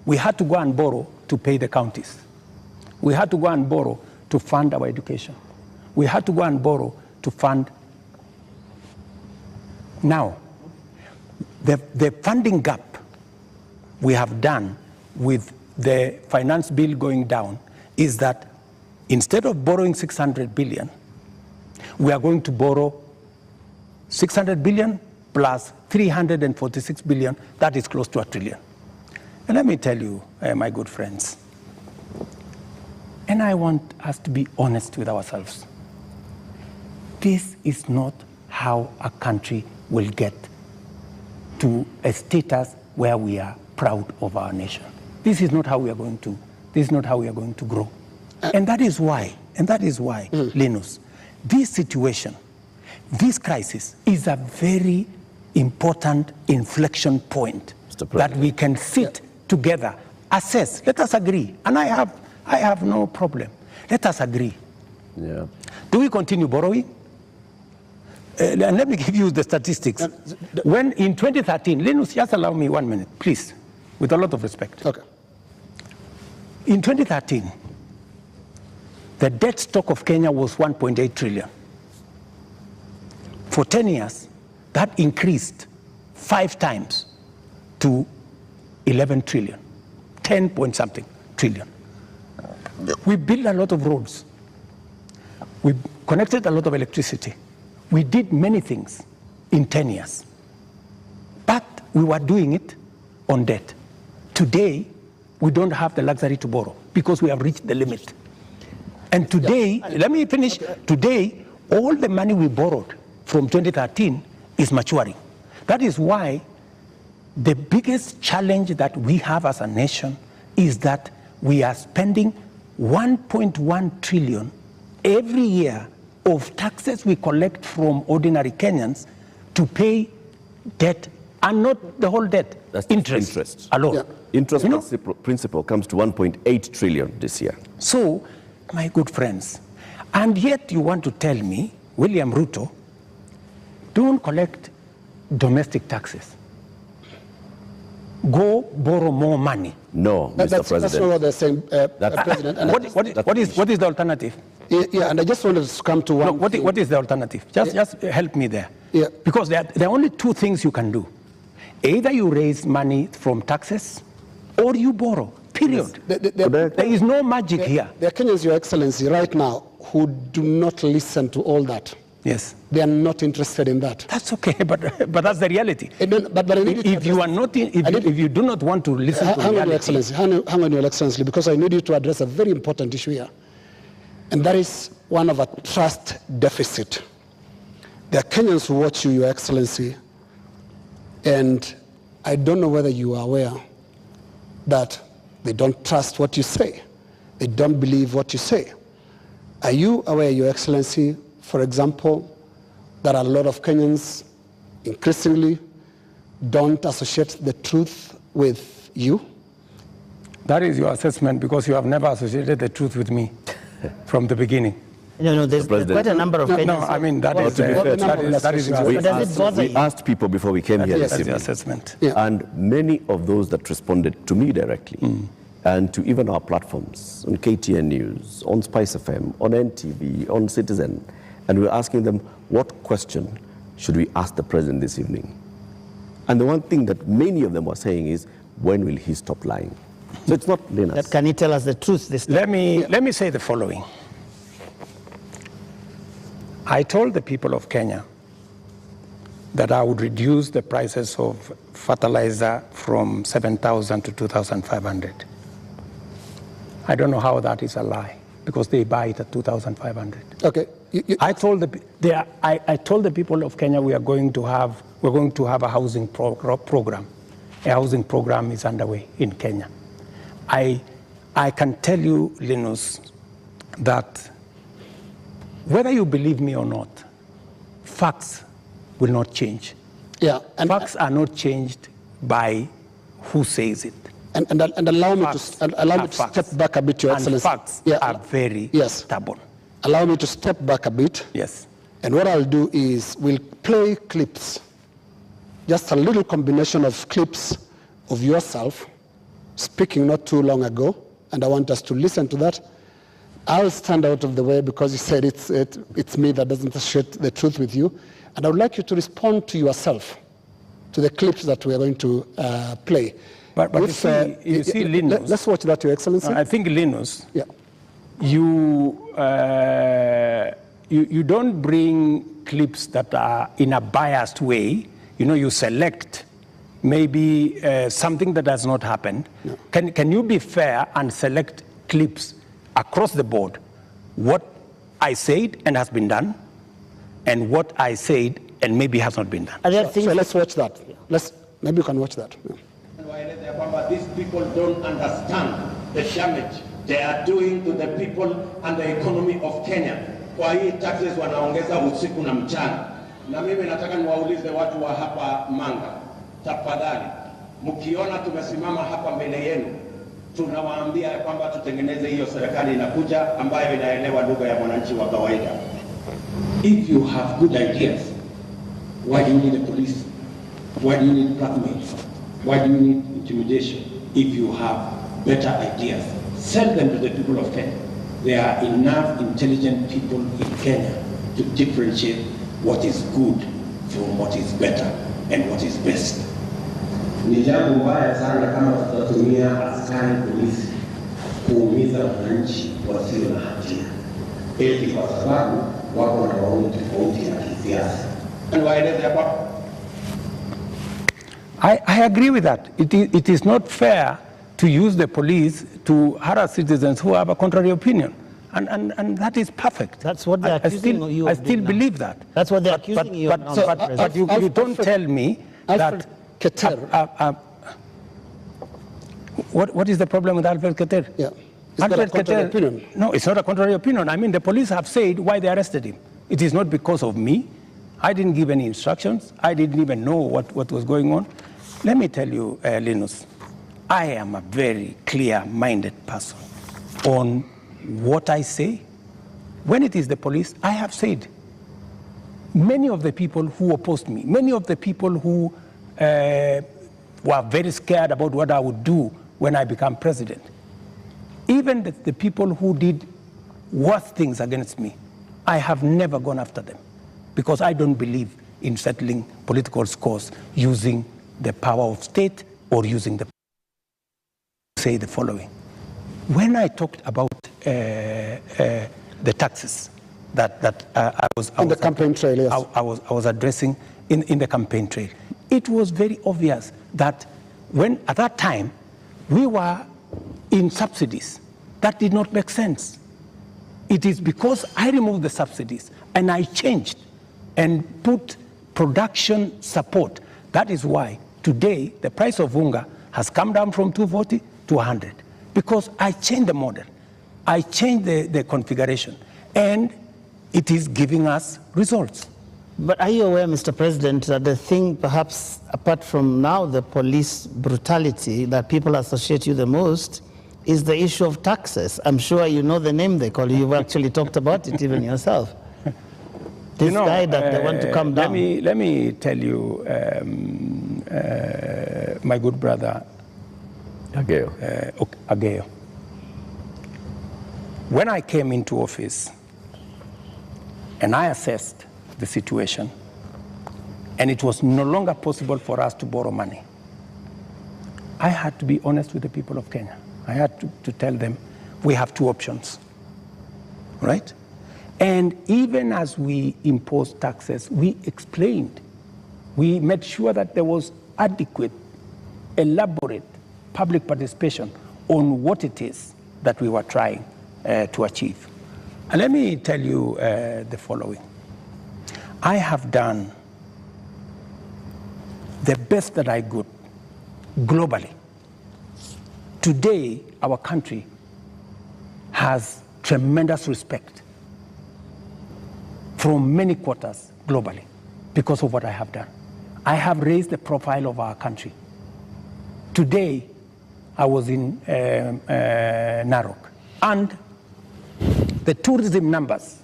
We had to go and borrow to pay the counties. We had to go and borrow to fund our education. We had to go and borrow to fund. Now, the funding gap we have done with the finance bill going down is that instead of borrowing 600 billion, we are going to borrow 600 billion plus 346 billion. That is close to $1 trillion. And let me tell you, my good friends, and I want us to be honest with ourselves. This is not how a country will get to a status where we are proud of our nation. This is not how we are going to. This is not how we are going to grow. And that is why. Linus, this situation, this crisis is a very important inflection point that we can sit together, assess. Let us agree, and I have no problem. Let us agree. Yeah. Do we continue borrowing? And let me give you the statistics. When in 2013, Linus, just allow me 1 minute, please, with a lot of respect. Okay. In 2013, the debt stock of Kenya was 1.8 trillion. For 10 years, that increased 5 times to 11 trillion, 10 point something trillion. We built a lot of roads. We connected a lot of electricity. We did many things in 10 years. But we were doing it on debt. Today, we don't have the luxury to borrow because we have reached the limit. And today, let me finish. Today, all the money we borrowed from 2013 is maturing. That is why the biggest challenge that we have as a nation is that we are spending 1.1 trillion every year of taxes we collect from ordinary Kenyans to pay debt, and not the whole debt. That's interest alone. Yeah. Interest principal comes to 1.8 trillion this year. So, my good friends, and yet you want to tell me, William Ruto, don't collect domestic taxes. Go borrow more money. No, Mr. President. That's not what they're saying, President. What is the alternative? Yeah, and I just wanted to come to one. No, what is the alternative? Just help me there. Yeah. Because there are only two things you can do. Either you raise money from taxes or you borrow, period. Yes. There is no magic here. There are Kenyans, Your Excellency, right now who do not listen to all that. Yes. They are not interested in that. That's okay, but that's the reality. But I need if you are not, if you do not want to listen to reality. Your Excellency, hang on, Your Excellency, because I need you to address a very important issue here, and that is one of a trust deficit. There are Kenyans who watch you, Your Excellency, and I don't know whether you are aware that they don't trust what you say. They don't believe what you say. Are you aware, Your Excellency, for example, that a lot of Kenyans increasingly don't associate the truth with you? That is your assessment, because you have never associated the truth with me from the beginning. No, there's quite a number of Kenyans. No, I mean, that is your assessment. We asked people before we came here this That's evening, your assessment. Yeah. and many of those that responded to me directly, and to even our platforms, on KTN News, on Spice FM, on NTV, on Citizen, and we're asking them, what question should we ask the president this evening? And the one thing that many of them were saying is, when will he stop lying? So it's not Linus. Can you tell us the truth this time? Let me say the following. I told the people of Kenya that I would reduce the prices of fertilizer from 7,000 to 2,500. I don't know how that is a lie, because they buy it at 2,500. Okay. I told the people of Kenya we're going to have a housing program. A housing program is underway in Kenya. I can tell you, Linus, that whether you believe me or not, facts will not change. Yeah, facts are not changed by who says it. And allow me to step back a bit, Your Excellency. And facts are very stubborn. Allow me to step back a bit. Yes. And what I'll do is we'll play clips, just a little combination of clips of yourself speaking not too long ago, and I want us to listen to that. I'll stand out of the way because you said it's me that doesn't share the truth with you, and I would like you to respond to yourself, to the clips that we are going to play. But you see, Linus. Let's watch that, Your Excellency. I think, Linus, you don't bring clips that are in a biased way. You know, you select maybe something that has not happened. No. Can you be fair and select clips across the board? What I said and has been done, and what I said and maybe has not been done. So let's watch that. Maybe you can watch that. These people don't understand the damage they are doing to the people and the economy of Kenya. Kwa hii taxes wanaongeza usiku na mchana. Na mimi nataka niwaulize watu wa hapa Manga, tafadhali, mkiona tumesimama hapa mbele yenu, tunawaambia kwamba tutengeneze hiyo serikali inakuja ambayo inaelewa lugha ya mwananchi wa kawaida. If you have good ideas, why do you need a police? Why do you need blackmail? Why do you need intimidation? If you have better ideas, sell them to the people of Kenya. There are enough intelligent people in Kenya to differentiate what is good from what is better and what is best. Ni jambo mbaya sana kama tutatumia askari polisi kuumiza wananchi wasio na hatia, eti kwa sababu wako na maoni tofauti ya kisiasa. I agree with that. It is not fair to use the police to harass citizens who have a contrary opinion. And that is perfect. That's what they're accusing you of. I still believe that. That's what they're accusing you of. But you don't tell me that... What is the problem with Alfred Keter? Yeah. It's not a contrary opinion. No, it's not a contrary opinion. I mean, the police have said why they arrested him. It is not because of me. I didn't give any instructions. I didn't even know what was going on. Let me tell you, Linus, I am a very clear-minded person on what I say. When it is the police, I have said, many of the people who opposed me, many of the people who were very scared about what I would do when I become president, even the people who did worse things against me, I have never gone after them because I don't believe in settling political scores using the power of state or using the say the following. When I talked about the taxes that I was on the campaign trail, yes. I was addressing in the campaign trail, it was very obvious that when at that time we were in subsidies, that did not make sense. It is because I removed the subsidies and I changed and put production support. That is why today the price of unga has come down from 240 to 100, because I changed the model. I changed the configuration, and it is giving us results. But are you aware, Mr. President, that the thing, perhaps apart from now the police brutality that people associate you the most, is the issue of taxes? I'm sure you know the name they call you. You've actually talked about it even yourself. This guy that they want to come down. Let me tell you, my good brother, Ageo. When I came into office and I assessed the situation and it was no longer possible for us to borrow money, I had to be honest with the people of Kenya. I had to tell them we have two options, right? And even as we imposed taxes, we explained, we made sure that there was adequate, elaborate public participation on what it is that we were trying to achieve. And let me tell you the following. I have done the best that I could globally. Today, our country has tremendous respect from many quarters globally because of what I have done. I have raised the profile of our country. Today, I was in Narok, and the tourism numbers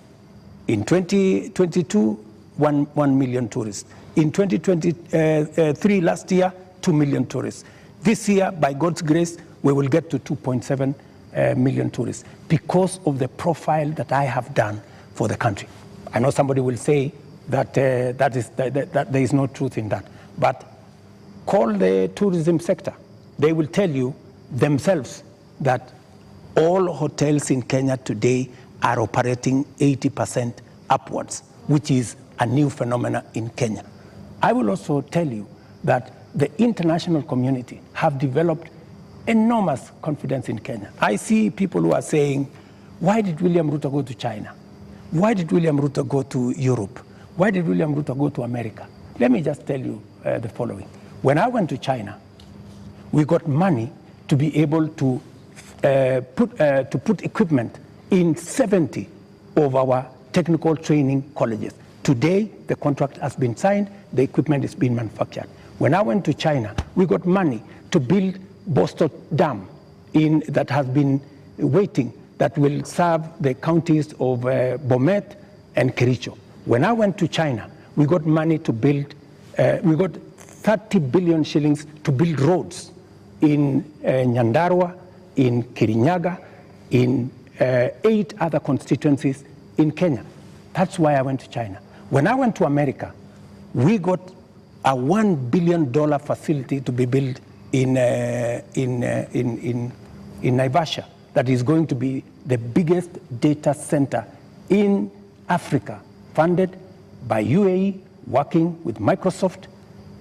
in 2022, 1 million tourists. In 2023, last year, 2 million tourists. This year, by God's grace, we will get to 2.7 million tourists because of the profile that I have done for the country. I know somebody will say that, that there is no truth in that, but call the tourism sector. They will tell you themselves that all hotels in Kenya today are operating 80% upwards, which is a new phenomenon in Kenya. I will also tell you that the international community have developed enormous confidence in Kenya. I see people who are saying, why did William Ruto go to China? Why did William Ruto go to Europe? Why did William Ruto go to America? Let me just tell you the following. When I went to China, we got money to be able to put equipment in 70 of our technical training colleges. Today, the contract has been signed, the equipment is being manufactured. When I went to China, we got money to build Bostock Dam that has been waiting, that will serve the counties of Bomet and Kericho. When I went to China, we got money to build, we got 30 billion shillings to build roads in Nyandarua, in Kirinyaga, in 8 other constituencies in Kenya. That's why I went to China. When I went to America, we got a $1 billion facility to be built in Naivasha that is going to be the biggest data center in Africa, funded by UAE, working with Microsoft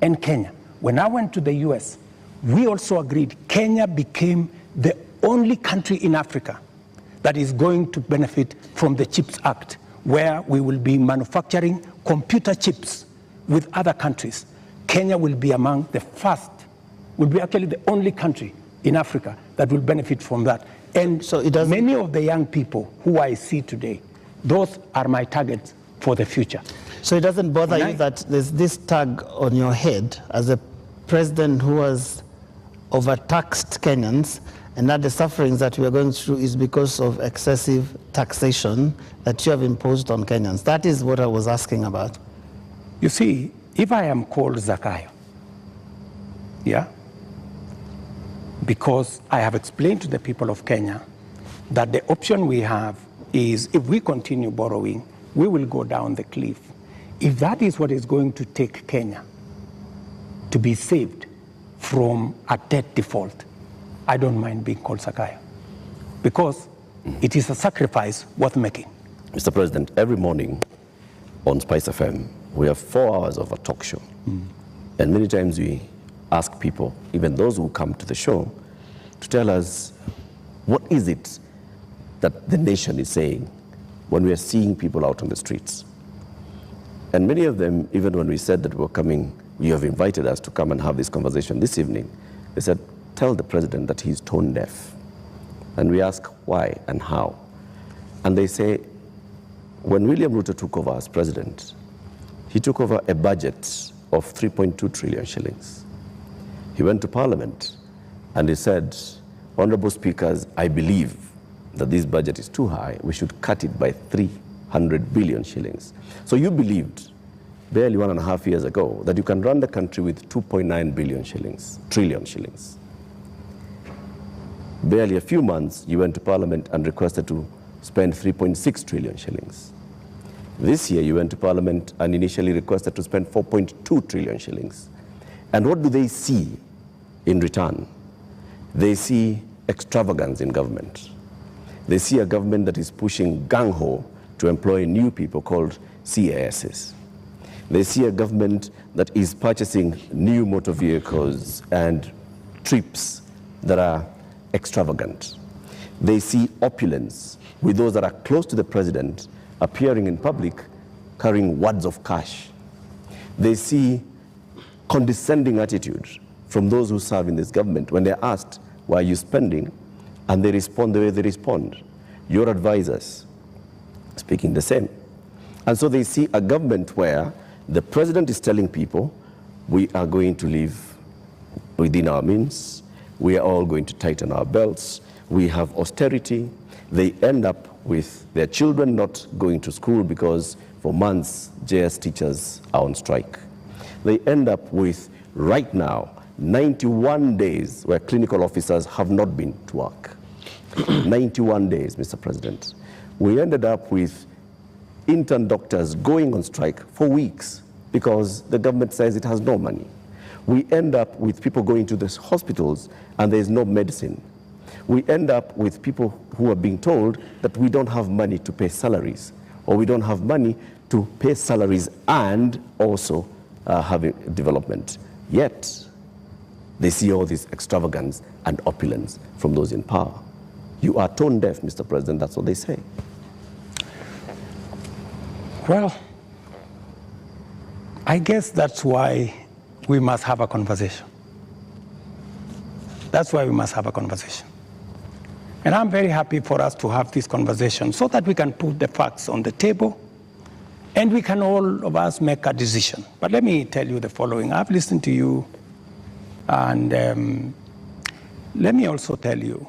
and Kenya. When I went to the US, we also agreed Kenya became the only country in Africa that is going to benefit from the CHIPS Act, where we will be manufacturing computer chips with other countries. Kenya will be among the first, will be actually the only country in Africa that will benefit from that. And so many of the young people who I see today, those are my targets for the future. So it doesn't bother you that there's this tag on your head as a president who has overtaxed Kenyans, and that the sufferings that we are going through is because of excessive taxation that you have imposed on Kenyans? That is what I was asking about. You see, if I am called Zakayo, yeah, because I have explained to the people of Kenya that the option we have is if we continue borrowing, we will go down the cliff. If that is what is going to take Kenya to be saved from a debt default, I don't mind being called Zakayo, because it is a sacrifice worth making. Mr. President, every morning on Spice FM, we have 4 hours of a talk show. And many times we ask people, even those who come to the show, to tell us what is it that the nation is saying when we are seeing people out on the streets. And many of them, even when we said that we were coming, you have invited us to come and have this conversation this evening, they said, tell the president that he's tone deaf. And we ask why and how. And they say, when William Ruto took over as president, he took over a budget of 3.2 trillion shillings. He went to Parliament and he said, Honorable Speakers, I believe that this budget is too high. We should cut it by 300 billion shillings. So you believed barely 1.5 years ago that you can run the country with 2.9 trillion shillings. Barely a few months, you went to Parliament and requested to spend 3.6 trillion shillings. This year you went to Parliament and initially requested to spend 4.2 trillion shillings. And what do they see in return? They see extravagance in government. They see a government that is pushing gung-ho to employ new people called CASs. They see a government that is purchasing new motor vehicles and trips that are extravagant. They see opulence with those that are close to the president appearing in public carrying wads of cash. They see condescending attitude from those who serve in this government when they're asked, why are you spending? And they respond the way they respond. Your advisors speaking the same. And so they see a government where the president is telling people, we are going to live within our means, we are all going to tighten our belts, we have austerity. They end up with their children not going to school because for months JS teachers are on strike. They end up with, right now, 91 days where clinical officers have not been to work. 91 days, Mr. President. We ended up with intern doctors going on strike for weeks because the government says it has no money. We end up with people going to the hospitals and there is no medicine. We end up with people who are being told that we don't have money to pay salaries, or we don't have money to pay salaries and also having development. Yet, they see all this extravagance and opulence from those in power. You are tone deaf, Mr. President, that's what they say. Well, I guess that's why we must have a conversation. That's why we must have a conversation. And I'm very happy for us to have this conversation so that we can put the facts on the table and we can all of us make a decision. But let me tell you the following. I've listened to you, and let me also tell you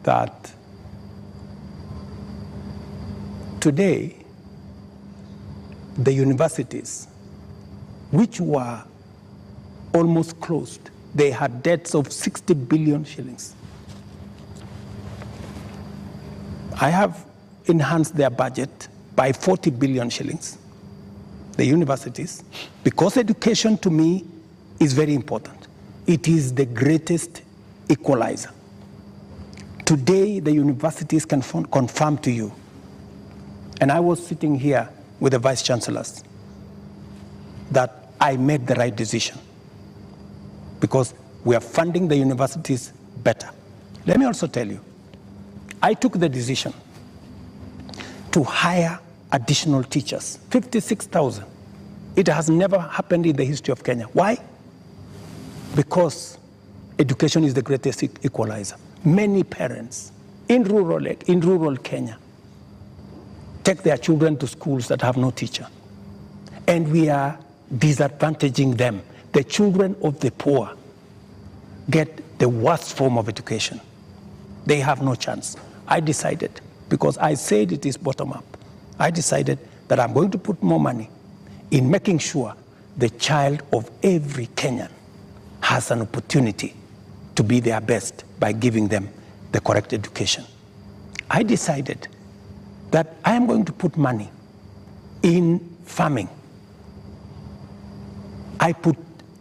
that today, the universities, which were almost closed, they had debts of 60 billion shillings. I have enhanced their budget by 40 billion shillings, the universities, because education to me is very important. It is the greatest equalizer. Today, the universities can confirm to you, and I was sitting here with the vice chancellors, that I made the right decision because we are funding the universities better. Let me also tell you, I took the decision to hire additional teachers, 56,000. It has never happened in the history of Kenya. Why? Because education is the greatest equalizer. Many parents in rural Kenya take their children to schools that have no teacher. And we are disadvantaging them. The children of the poor get the worst form of education. They have no chance. I decided, because I said it is bottom up, I decided that I'm going to put more money in making sure the child of every Kenyan has an opportunity to be their best by giving them the correct education. I decided that I am going to put money in farming.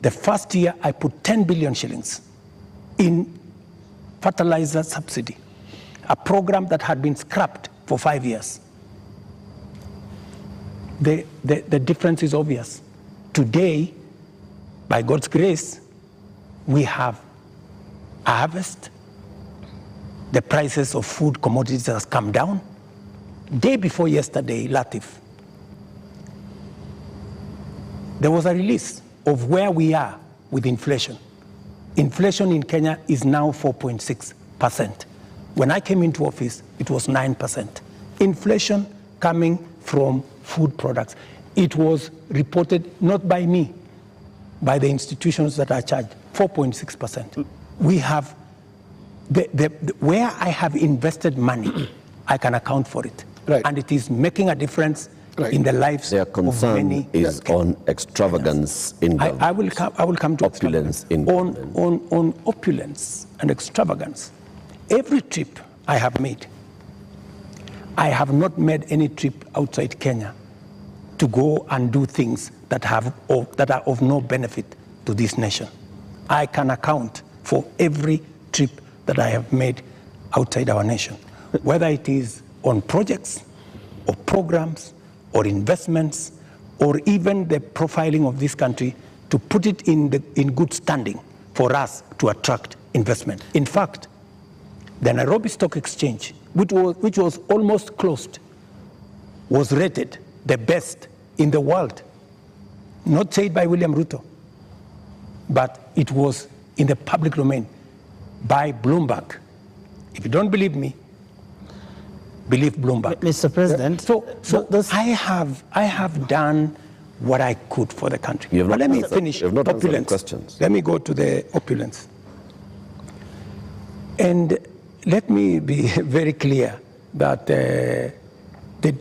The first year, I put 10 billion shillings in fertilizer subsidy, a program that had been scrapped for 5 years. The difference is obvious. Today, by God's grace, we have a harvest. The prices of food commodities has come down. Day before yesterday, Latif, there was a release of where we are with inflation. Inflation in Kenya is now 4.6%. When I came into office, it was 9%. Inflation coming from food products. It was reported not by me, by the institutions that are charged, 4.6%. We have, where I have invested money, I can account for it. Right. And it is making a difference in the lives Their of concern many. is on extravagance in government. I will come to opulence in government. on opulence and extravagance. Every trip I have made, I have not made any trip outside Kenya to go and do things that are of no benefit to this nation. I can account for every trip that I have made outside our nation, whether it is on projects or programs or investments or even the profiling of this country to put it in good standing for us to attract investment. In fact, the Nairobi Stock Exchange, which was almost closed, was rated the best in the world. Not said by William Ruto, but it was in the public domain by Bloomberg. If you don't believe me, believe Bloomberg. Mr. President, so I have done what I could for the country. But let me finish opulence. Questions. Let me go to the opulence. And let me be very clear that the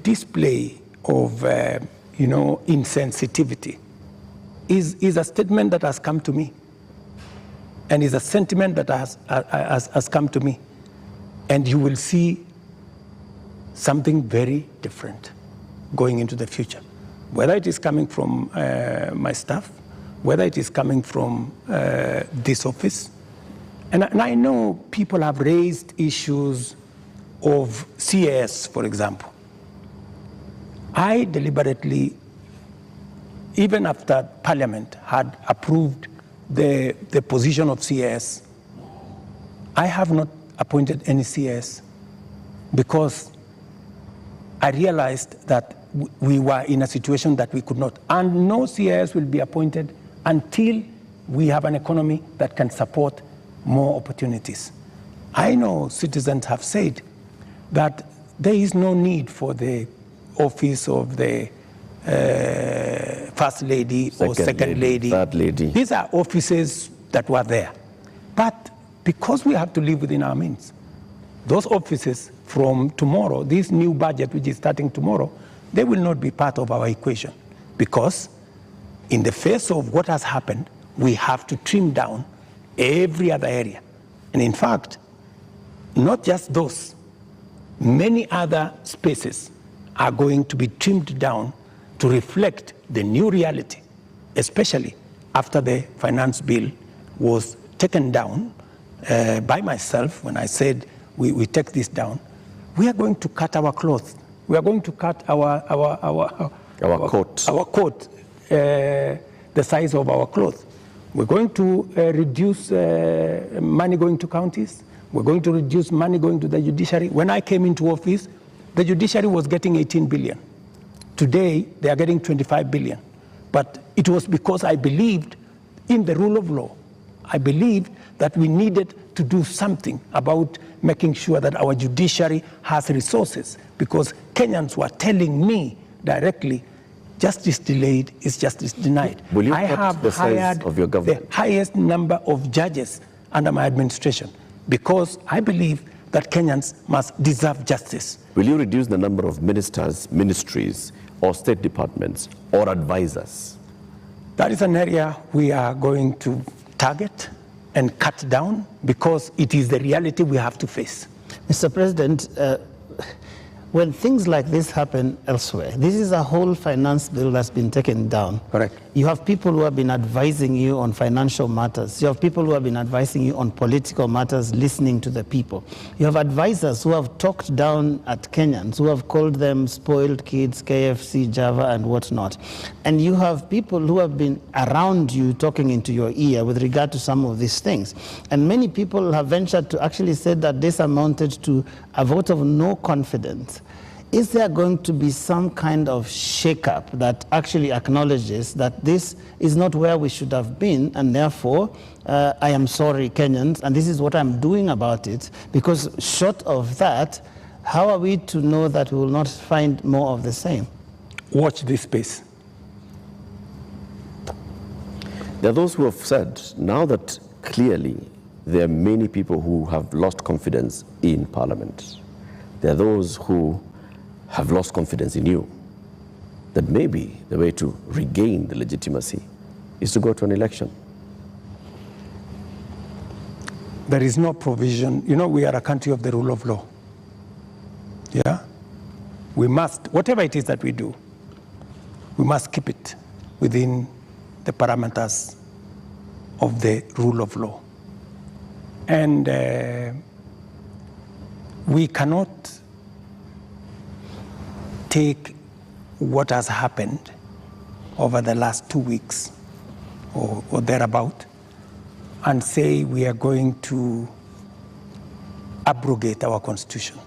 display of insensitivity is a statement that has come to me, and is a sentiment that has come to me, and you will see something very different going into the future, whether it is coming from my staff, whether it is coming from this office. And I know people have raised issues of CAS, for example. I deliberately, even after Parliament had approved the position of CAS, I have not appointed any CAS because I realized that we were in a situation that we could not. And no CAS will be appointed until we have an economy that can support more opportunities. I know citizens have said that there is no need for the office of the First Lady or Second Lady. Third Lady. These are offices that were there. But because we have to live within our means, those offices from tomorrow, this new budget which is starting tomorrow, they will not be part of our equation, because in the face of what has happened, we have to trim down every other area. And in fact, not just those, many other spaces are going to be trimmed down to reflect the new reality, especially after the finance bill was taken down by myself. When I said we take this down, we are going to cut our cloth. We are going to cut our coat, the size of our cloth. We're going to reduce money going to counties. We're going to reduce money going to the judiciary. When I came into office, the judiciary was getting 18 billion. Today, they are getting 25 billion. But it was because I believed in the rule of law. I believed that we needed to do something about making sure that our judiciary has resources, because Kenyans were telling me directly, justice delayed is justice denied. Will you I have the size hired of your government? The highest number of judges under my administration, because I believe that Kenyans must deserve justice. Will you reduce the number of ministers, ministries, or state departments, or advisors? That is an area we are going to target and cut down, because it is the reality we have to face. Mr. President, when things like this happen elsewhere, this is a whole finance bill that's been taken down. Correct. You have people who have been advising you on financial matters. You have people who have been advising you on political matters, listening to the people. You have advisors who have talked down at Kenyans, who have called them spoiled kids, KFC, Java, and whatnot. And you have people who have been around you talking into your ear with regard to some of these things. And many people have ventured to actually say that this amounted to a vote of no confidence. Is there going to be some kind of shake-up that actually acknowledges that this is not where we should have been, and therefore, I am sorry, Kenyans, and this is what I'm doing about it? Because short of that, how are we to know that we will not find more of the same? Watch this space. There are those who have said, now that clearly there are many people who have lost confidence in Parliament, there are those who have lost confidence in you, that maybe the way to regain the legitimacy is to go to an election. There is no provision. You know, we are a country of the rule of law. Yeah? We must, whatever it is that we do, we must keep it within the parameters of the rule of law. And we cannot take what has happened over the last 2 weeks or thereabout and say we are going to abrogate our constitution.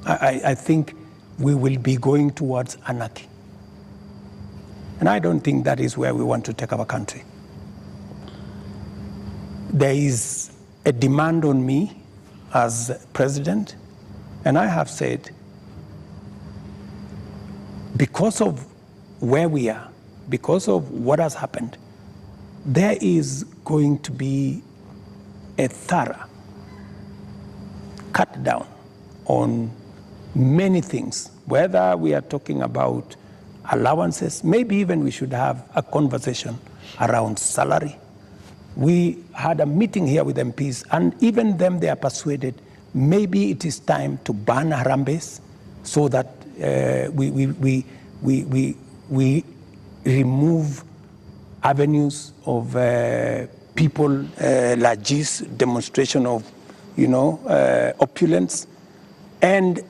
I think we will be going towards anarchy. And I don't think that is where we want to take our country. There is a demand on me as president, and I have said, because of where we are, because of what has happened, there is going to be a thorough cut down on many things, whether we are talking about allowances, maybe even we should have a conversation around salary. We had a meeting here with MPs, and even them, they are persuaded maybe it is time to ban Harambes so that we remove avenues of people like this demonstration of, opulence. And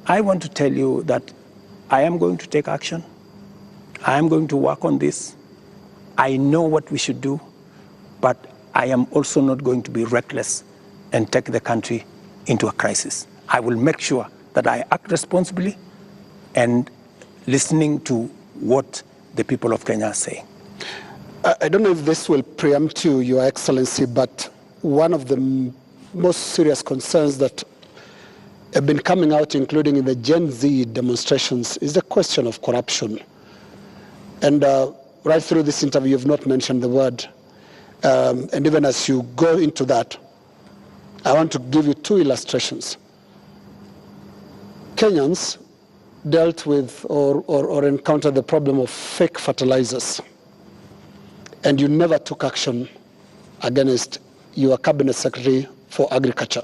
I want to tell you that I am going to take action. I am going to work on this. I know what we should do, but I am also not going to be reckless and take the country into a crisis. I will make sure that I act responsibly and listening to what the people of Kenya are saying. I don't know if this will preempt you, Your Excellency, but one of the most serious concerns that have been coming out, including in the Gen Z demonstrations, is the question of corruption. And right through this interview, you've not mentioned the word. And even as you go into that, I want to give you 2 illustrations. Kenyans dealt with or encountered the problem of fake fertilizers, and you never took action against your cabinet secretary for agriculture.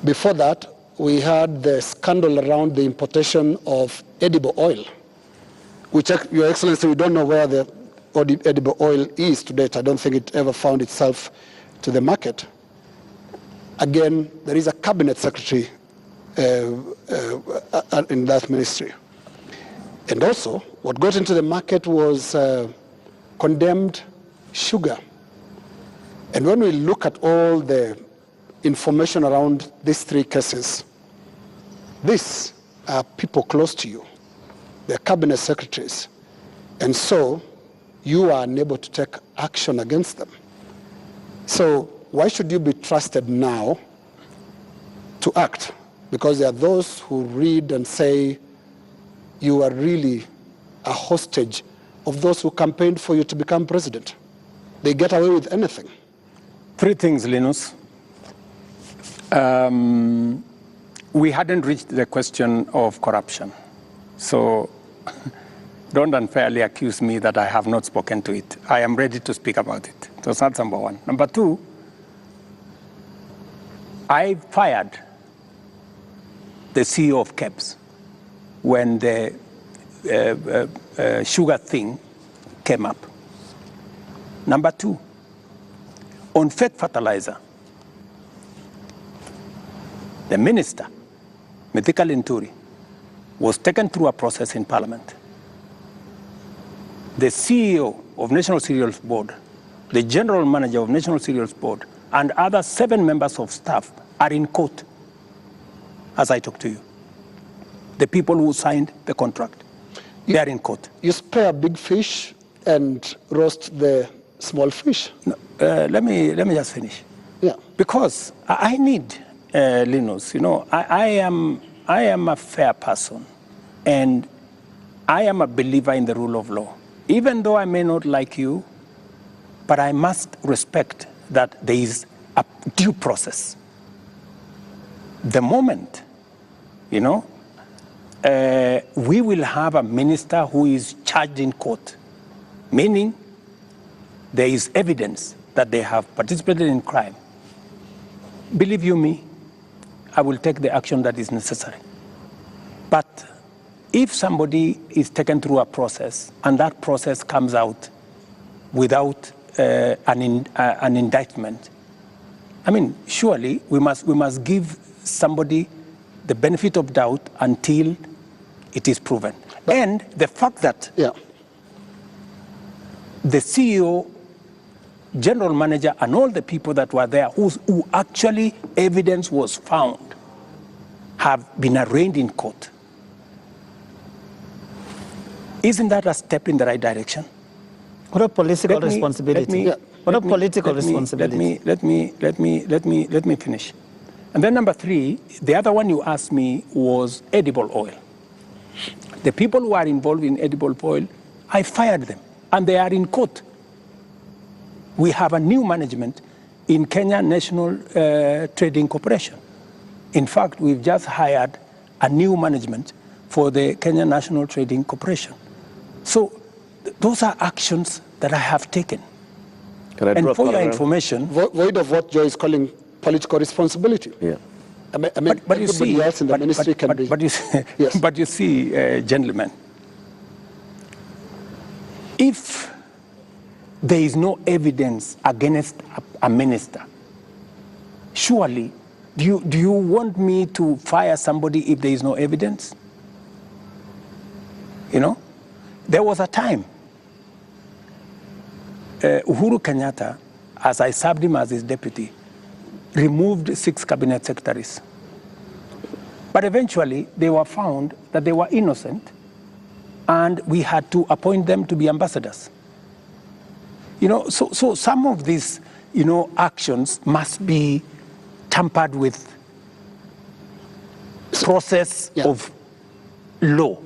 Before that, we had the scandal around the importation of edible oil, which, Your Excellency, we don't know where the edible oil is to date. I don't think it ever found itself to the market. Again, there is a cabinet secretary in that ministry. And also, what got into the market was condemned sugar. And when we look at all the information around these 3 cases, these are people close to you. They're cabinet secretaries. And so you are unable to take action against them. So why should you be trusted now to act? Because there are those who read and say you are really a hostage of those who campaigned for you to become president. They get away with anything. 3 things, Linus. We hadn't reached the question of corruption. So don't unfairly accuse me that I have not spoken to it. I am ready to speak about it. So that's number 1. Number 2, I fired the CEO of KEBS when the sugar thing came up. Number 2, on fake fertilizer, the minister, Mithika Linturi, was taken through a process in Parliament. The CEO of National Cereals Board, the General Manager of National Cereals Board, and other 7 members of staff are in court as I talk to you. The people who signed the contract, they are in court. You spare big fish and roast the small fish. No, let me just finish. Yeah. Because I need, Linus, I am a fair person, and I am a believer in the rule of law. Even though I may not like you, but I must respect that there is a due process. The moment, we will have a minister who is charged in court, meaning there is evidence that they have participated in crime. Believe you me, I will take the action that is necessary. But if somebody is taken through a process and that process comes out without an indictment, I mean, surely we must give somebody the benefit of doubt until it is proven. But, and the fact that the CEO, general manager, and all the people that were there who actually evidence was found have been arraigned in court, isn't that a step in the right direction? What a political responsibility. What a political responsibility. Let me finish. And then number 3, the other one you asked me was edible oil. The people who are involved in edible oil, I fired them, and they are in court. We have a new management in Kenya National Trading Corporation. In fact, we've just hired a new management for the Kenya National Trading Corporation. So those are actions that I have taken. And for your information... Void of what Joe is calling political responsibility. Yeah. I mean, but you see, else in the ministry can be... But you see, yes. But you see, gentlemen, if there is no evidence against a minister, surely, do you want me to fire somebody if there is no evidence? You know, there was a time, Uhuru Kenyatta, as I served him as his deputy, removed 6 cabinet secretaries. But eventually, they were found that they were innocent, and we had to appoint them to be ambassadors. You know, so some of these, you know, actions must be tampered with process of law,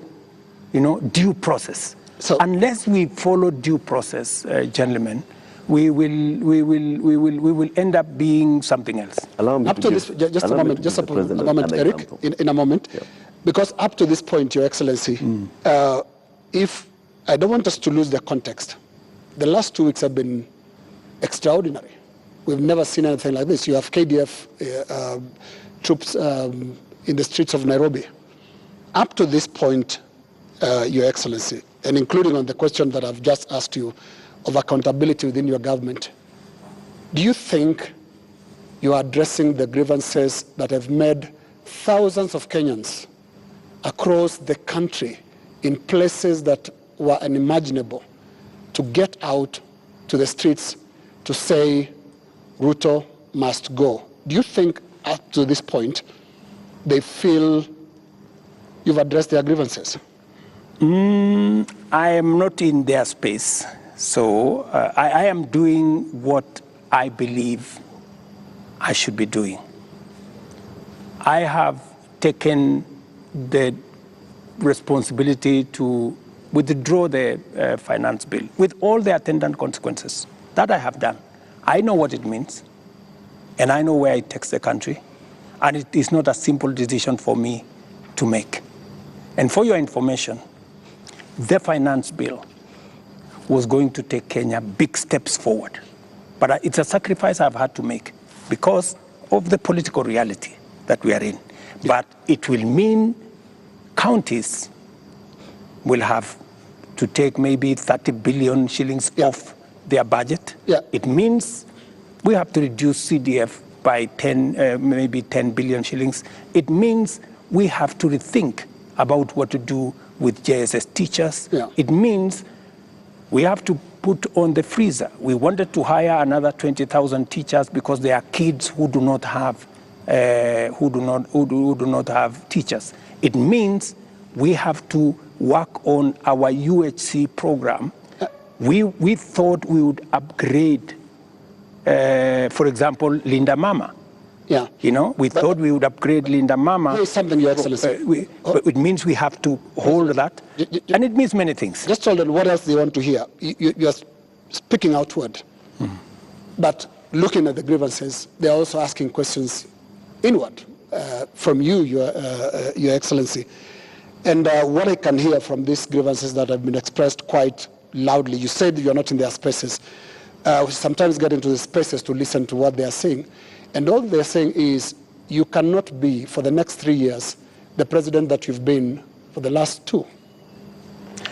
you know, due process. So unless we follow due process, gentlemen, we will end up being something else. Allow me up to this, just a moment, Eric, in a moment, because up to this point, Your Excellency, if I don't want us to lose the context, the last 2 weeks have been extraordinary. We've never seen anything like this. You have KDF troops in the streets of Nairobi. Up to this point, Your Excellency, and including on the question that I've just asked you of accountability within your government, do you think you are addressing the grievances that have made thousands of Kenyans across the country in places that were unimaginable to get out to the streets to say Ruto must go? Do you think up to this point they feel you've addressed their grievances? I am not in their space, so I am doing what I believe I should be doing. I have taken the responsibility to withdraw the finance bill with all the attendant consequences. That I have done. I know what it means, and I know where it takes the country, and it is not a simple decision for me to make. And for your information, the finance bill was going to take Kenya big steps forward. But it's a sacrifice I've had to make because of the political reality that we are in. But it will mean counties will have to take maybe 30 billion shillings off their budget. It means we have to reduce CDF by maybe 10 billion shillings. It means we have to rethink about what to do with JSS teachers. It means we have to put on the freezer. We wanted to hire another 20,000 teachers because there are kids who do not have who do not have teachers. It means we have to work on our UHC program. We thought we would upgrade, for example, Linda Mama. You know, we thought we would upgrade Linda Mama. There is something, Your Excellency. But it means we have to hold that, and it means many things. Just hold on, what else do you want to hear? You are speaking outward, but looking at the grievances, they are also asking questions inward from you, Your Excellency. And what I can hear from these grievances that have been expressed quite loudly, you said you are not in their spaces. We sometimes get into the spaces to listen to what they are saying. And all they're saying is, you cannot be, for the next 3 years, the president that you've been for the last 2.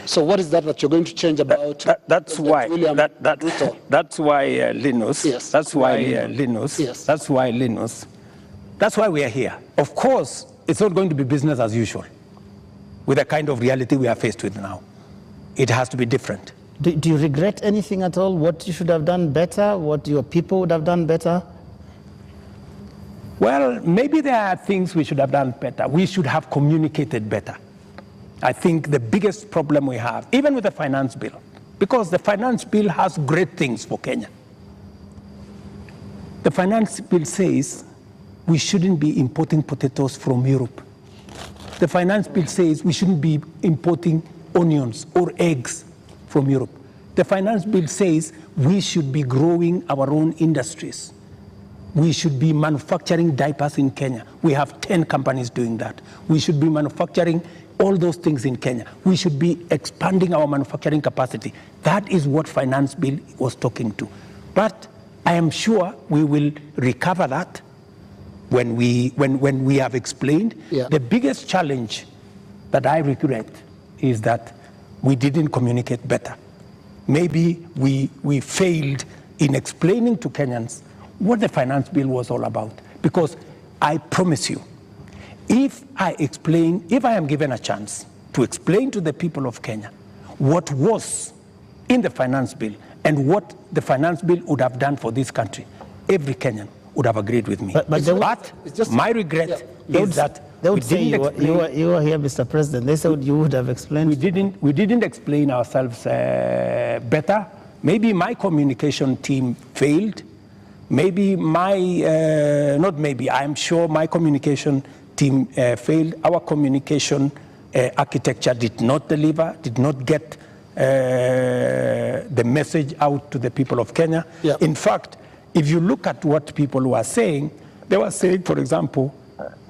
So what is that you're going to change about? That's why. Ruto? That's why Linus. Yes. That's why Linus. Yes. That's why Linus. That's why we are here. Of course, it's not going to be business as usual with the kind of reality we are faced with now. It has to be different. Do you regret anything at all? What you should have done better? What your people would have done better? Well, maybe there are things we should have done better. We should have communicated better. I think the biggest problem we have, even with the finance bill, because the finance bill has great things for Kenya. The finance bill says we shouldn't be importing potatoes from Europe. The finance bill says we shouldn't be importing onions or eggs from Europe. The finance bill says we should be growing our own industries. We should be manufacturing diapers in Kenya. We have 10 companies doing that. We should be manufacturing all those things in Kenya. We should be expanding our manufacturing capacity. That is what finance bill was talking to. But I am sure we will recover that when we have explained. Yeah. The biggest challenge that I regret is that we didn't communicate better. Maybe we failed in explaining to Kenyans what the finance bill was all about. Because I promise you, if I am given a chance to explain to the people of Kenya what was in the finance bill and what the finance bill would have done for this country, every Kenyan would have agreed with me. But my regret is that they would say you were here, Mr. President. They said you would have explained. We didn't explain ourselves better. Maybe my communication team failed. Maybe I'm sure my communication team failed. Our communication architecture did not deliver, did not get the message out to the people of Kenya. Yeah. In fact, if you look at what people were saying, they were saying, for example,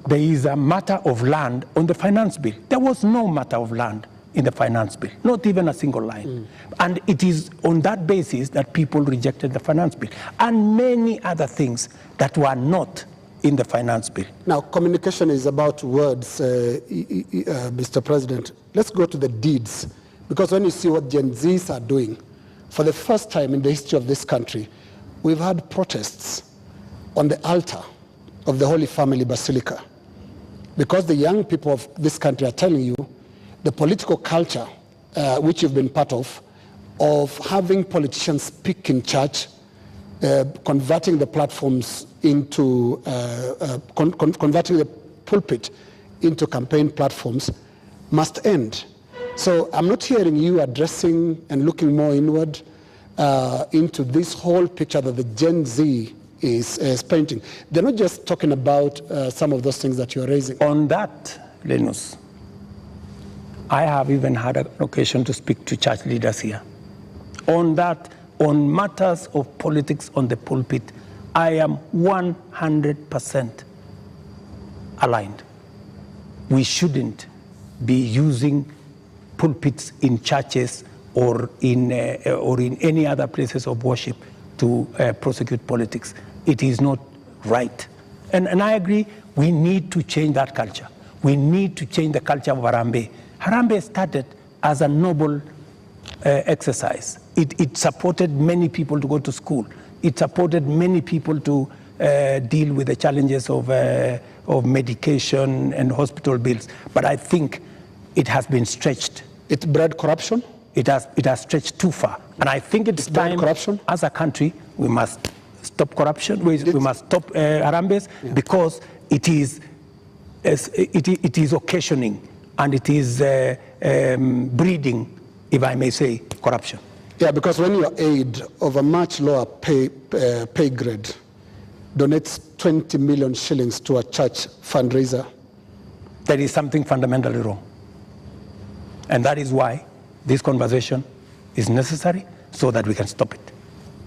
there is a matter of land on the finance bill. There was no matter of land in the finance bill, not even a single line. And it is on that basis that people rejected the finance bill and many other things that were not in the finance bill. Now, communication is about words, Mr. President. Let's go to the deeds, because when you see what Gen Zs are doing, for the first time in the history of this country, we've had protests on the altar of the Holy Family Basilica, because the young people of this country are telling you the political culture, which you've been part of having politicians speak in church, converting the platforms into, converting the pulpit into campaign platforms, must end. So I'm not hearing you addressing and looking more inward into this whole picture that the Gen Z is painting. They're not just talking about some of those things that you're raising. On that, Linus, I have even had an occasion to speak to church leaders here. On that, on matters of politics on the pulpit, I am 100% aligned. We shouldn't be using pulpits in churches or in any other places of worship to prosecute politics. It is not right. And I agree, we need to change that culture. We need to change the culture of Harambee. Harambee started as a noble exercise. It supported many people to go to school. It supported many people to deal with the challenges of medication and hospital bills. But I think it has been stretched. It bred corruption? It has stretched too far. And I think it's time, as a country, we must stop corruption. We must stop Harambees, because it is occasioning and it is breeding, if I may say, corruption. Yeah, because when your aid of a much lower pay grade donates 20 million shillings to a church fundraiser, there is something fundamentally wrong. And that is why this conversation is necessary, so that we can stop it.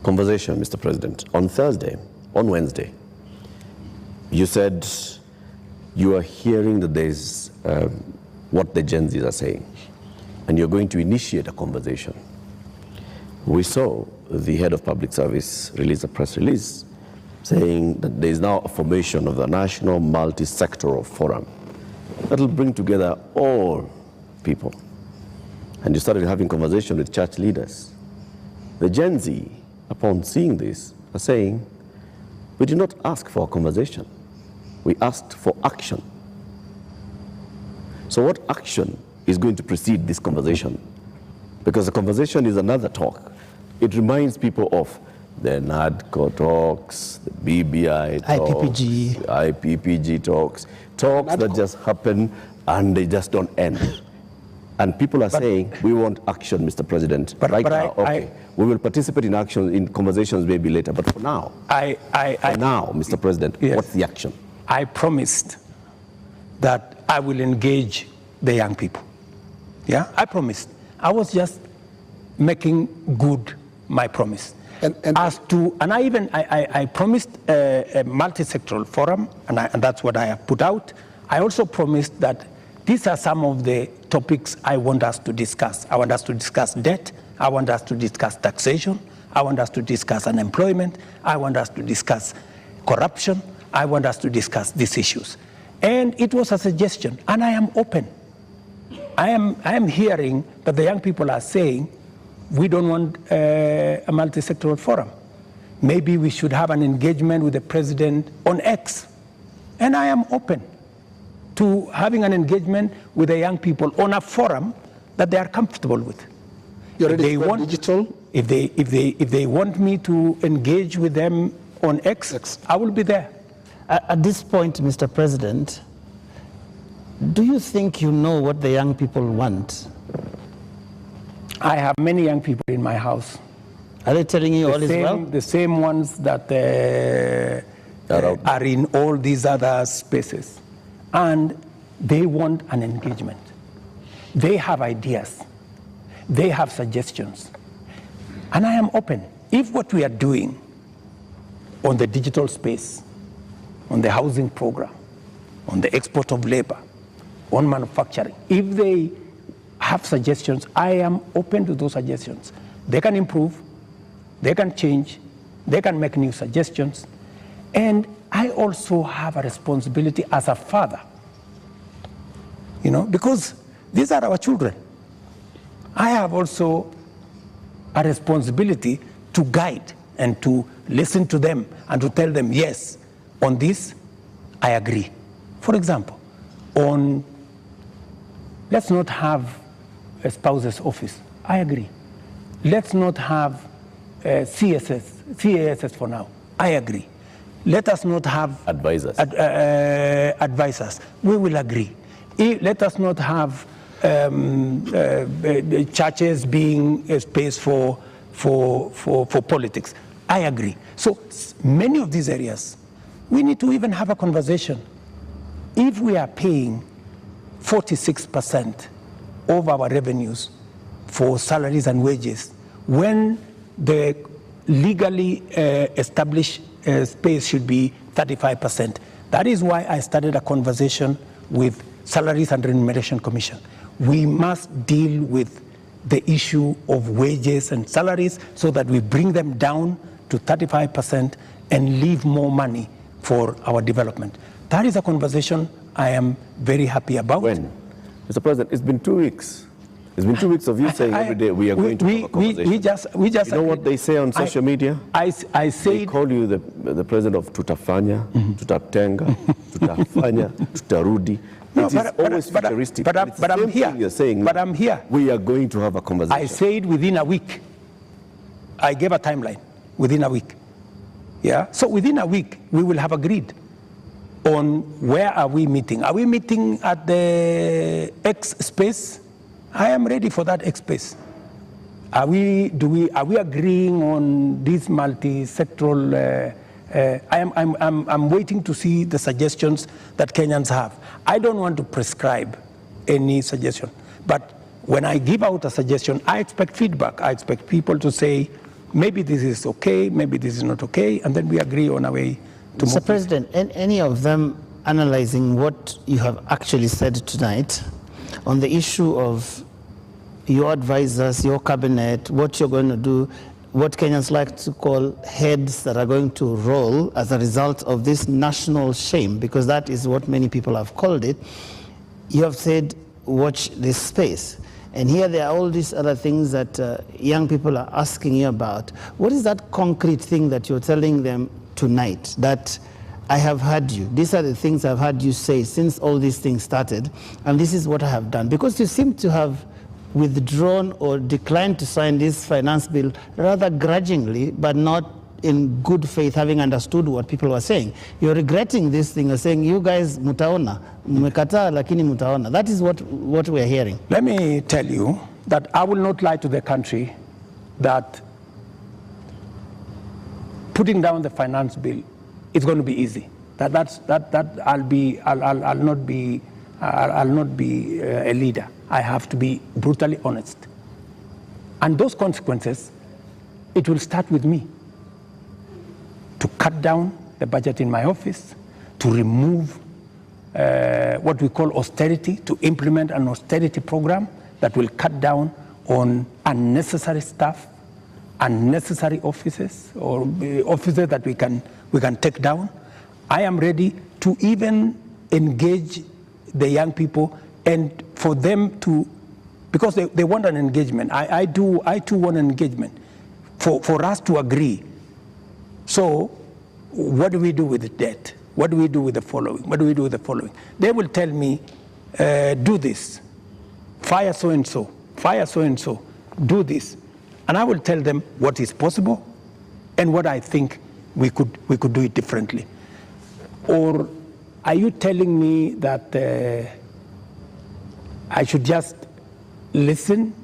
Conversation, Mr. President. On Wednesday, you said you are hearing that there's what the Gen Zs are saying, and you're going to initiate a conversation. We saw the head of public service release a press release saying that there is now a formation of the National Multi-Sectoral Forum that will bring together all people. And you started having conversation with church leaders. The Gen Z, upon seeing this, are saying, we did not ask for a conversation. We asked for action. So what action is going to precede this conversation? Because the conversation is another talk. It reminds people of the NADCO talks, the BBI talks, IPPG talks that just happen and they just don't end. And people are saying, we want action, Mr. President, right now. Okay, we will participate in action, in conversations maybe later, but for now, now, Mr. President, yes, what's the action? I promised that I will engage the young people. Yeah, I promised. I was just making good my promise. And I promised a multi-sectoral forum, and that's what I have put out. I also promised that these are some of the topics I want us to discuss. I want us to discuss debt. I want us to discuss taxation. I want us to discuss unemployment. I want us to discuss corruption. I want us to discuss these issues. And it was a suggestion, and I am open. I am hearing that the young people are saying, we don't want a multi-sectoral forum. Maybe we should have an engagement with the president on X. And I am open to having an engagement with the young people on a forum that they are comfortable with. You're ready for digital? If they want me to engage with them on X, I will be there. At this point, Mr. President, do you think you know what the young people want? I have many young people in my house. Are they telling you all is well? The same ones that are in all these other spaces. And they want an engagement. They have ideas. They have suggestions. And I am open. If what we are doing on the digital space, on the housing program, on the export of labor, on manufacturing, if they have suggestions, I am open to those suggestions. They can improve, they can change, they can make new suggestions. And I also have a responsibility as a father, you know, because these are our children. I have also a responsibility to guide and to listen to them and to tell them, yes, on this, I agree. For example, on let's not have a spouse's office. I agree. Let's not have CASS for now. I agree. Let us not have advisors. Advisors. We will agree. Let us not have churches being a space for politics. I agree. So many of these areas, we need to even have a conversation. If we are paying 46% of our revenues for salaries and wages, when the legally established space should be 35%. That is why I started a conversation with Salaries and Remuneration Commission. We must deal with the issue of wages and salaries so that we bring them down to 35% and leave more money for our development. That is a conversation I am very happy about. When? Mr. President, it's been 2 weeks. It's been 2 weeks of you saying every day we are going to have a conversation. We just you know what they say on social media? I say they call you the president of tutafanya, tutatenga, tutafanya, tutarudi. It is always futuristic. But I'm here. You're saying, but I'm here. We are going to have a conversation. I said within a week. I gave a timeline. Within a week. Yeah. So within a week we will have agreed on where are we meeting. Are we meeting at the X space? I am ready for that X space. Are we agreeing on this multi-sectoral? I'm waiting to see the suggestions that Kenyans have. I don't want to prescribe any suggestion, but when I give out a suggestion, I expect feedback. I expect people to say, maybe this is okay, maybe this is not okay, and then we agree on a way to move. Mr. President, any of them analyzing what you have actually said tonight on the issue of your advisors, your cabinet, what you're going to do, what Kenyans like to call heads that are going to roll as a result of this national shame, because that is what many people have called it. You have said, watch this space. And here there are all these other things that young people are asking you about. What is that concrete thing that you're telling them tonight that I have heard you? These are the things I've heard you say since all these things started, and this is what I have done. Because you seem to have withdrawn or declined to sign this finance bill rather grudgingly, but not in good faith, having understood what people were saying. You're regretting this thing. You're saying, you guys, mutaona, mmekataa lakini mutaona. That is what we're hearing. Let me tell you that I will not lie to the country that putting down the finance bill is going to be easy. I'll not be a leader. I have to be brutally honest. And those consequences, it will start with me. To cut down the budget in my office, to remove what we call austerity, to implement an austerity program that will cut down on unnecessary stuff, unnecessary offices, or offices that we can take down. I am ready to even engage the young people and for them to, because they want an engagement. I too want an engagement for us to agree. So what do we do with the debt? What do we do with the following? What do we do with the following? They will tell me, do this, fire so-and-so, fire so-and-so, do this. And I will tell them what is possible and what I think we could do it differently. Or are you telling me that I should just listen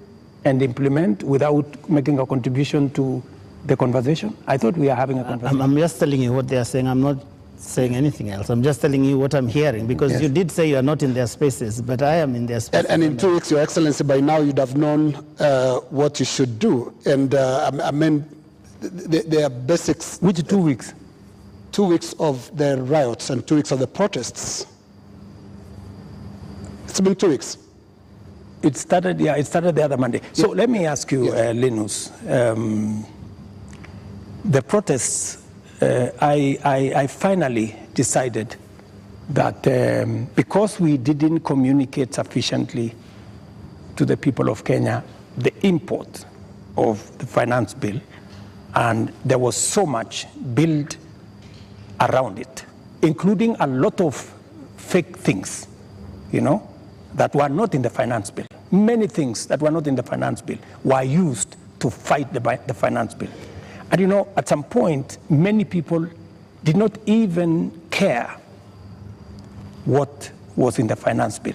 and implement without making a contribution to the conversation? I thought we are having a conversation. I'm just telling you what they are saying. I'm not saying anything else. I'm just telling you what I'm hearing, because yes, you did say you are not in their spaces, but I am in their spaces. And in 2 weeks, Your Excellency, by now you'd have known what you should do. And I mean, there are basics. Which 2 weeks? 2 weeks of the riots and 2 weeks of the protests. It's been 2 weeks. It started the other Monday. So let me ask you, Linus, the protests, I finally decided that because we didn't communicate sufficiently to the people of Kenya the import of the finance bill, and there was so much built around it, including a lot of fake things, that were not in the finance bill. Many things that were not in the finance bill were used to fight the finance bill. And at some point, many people did not even care what was in the finance bill.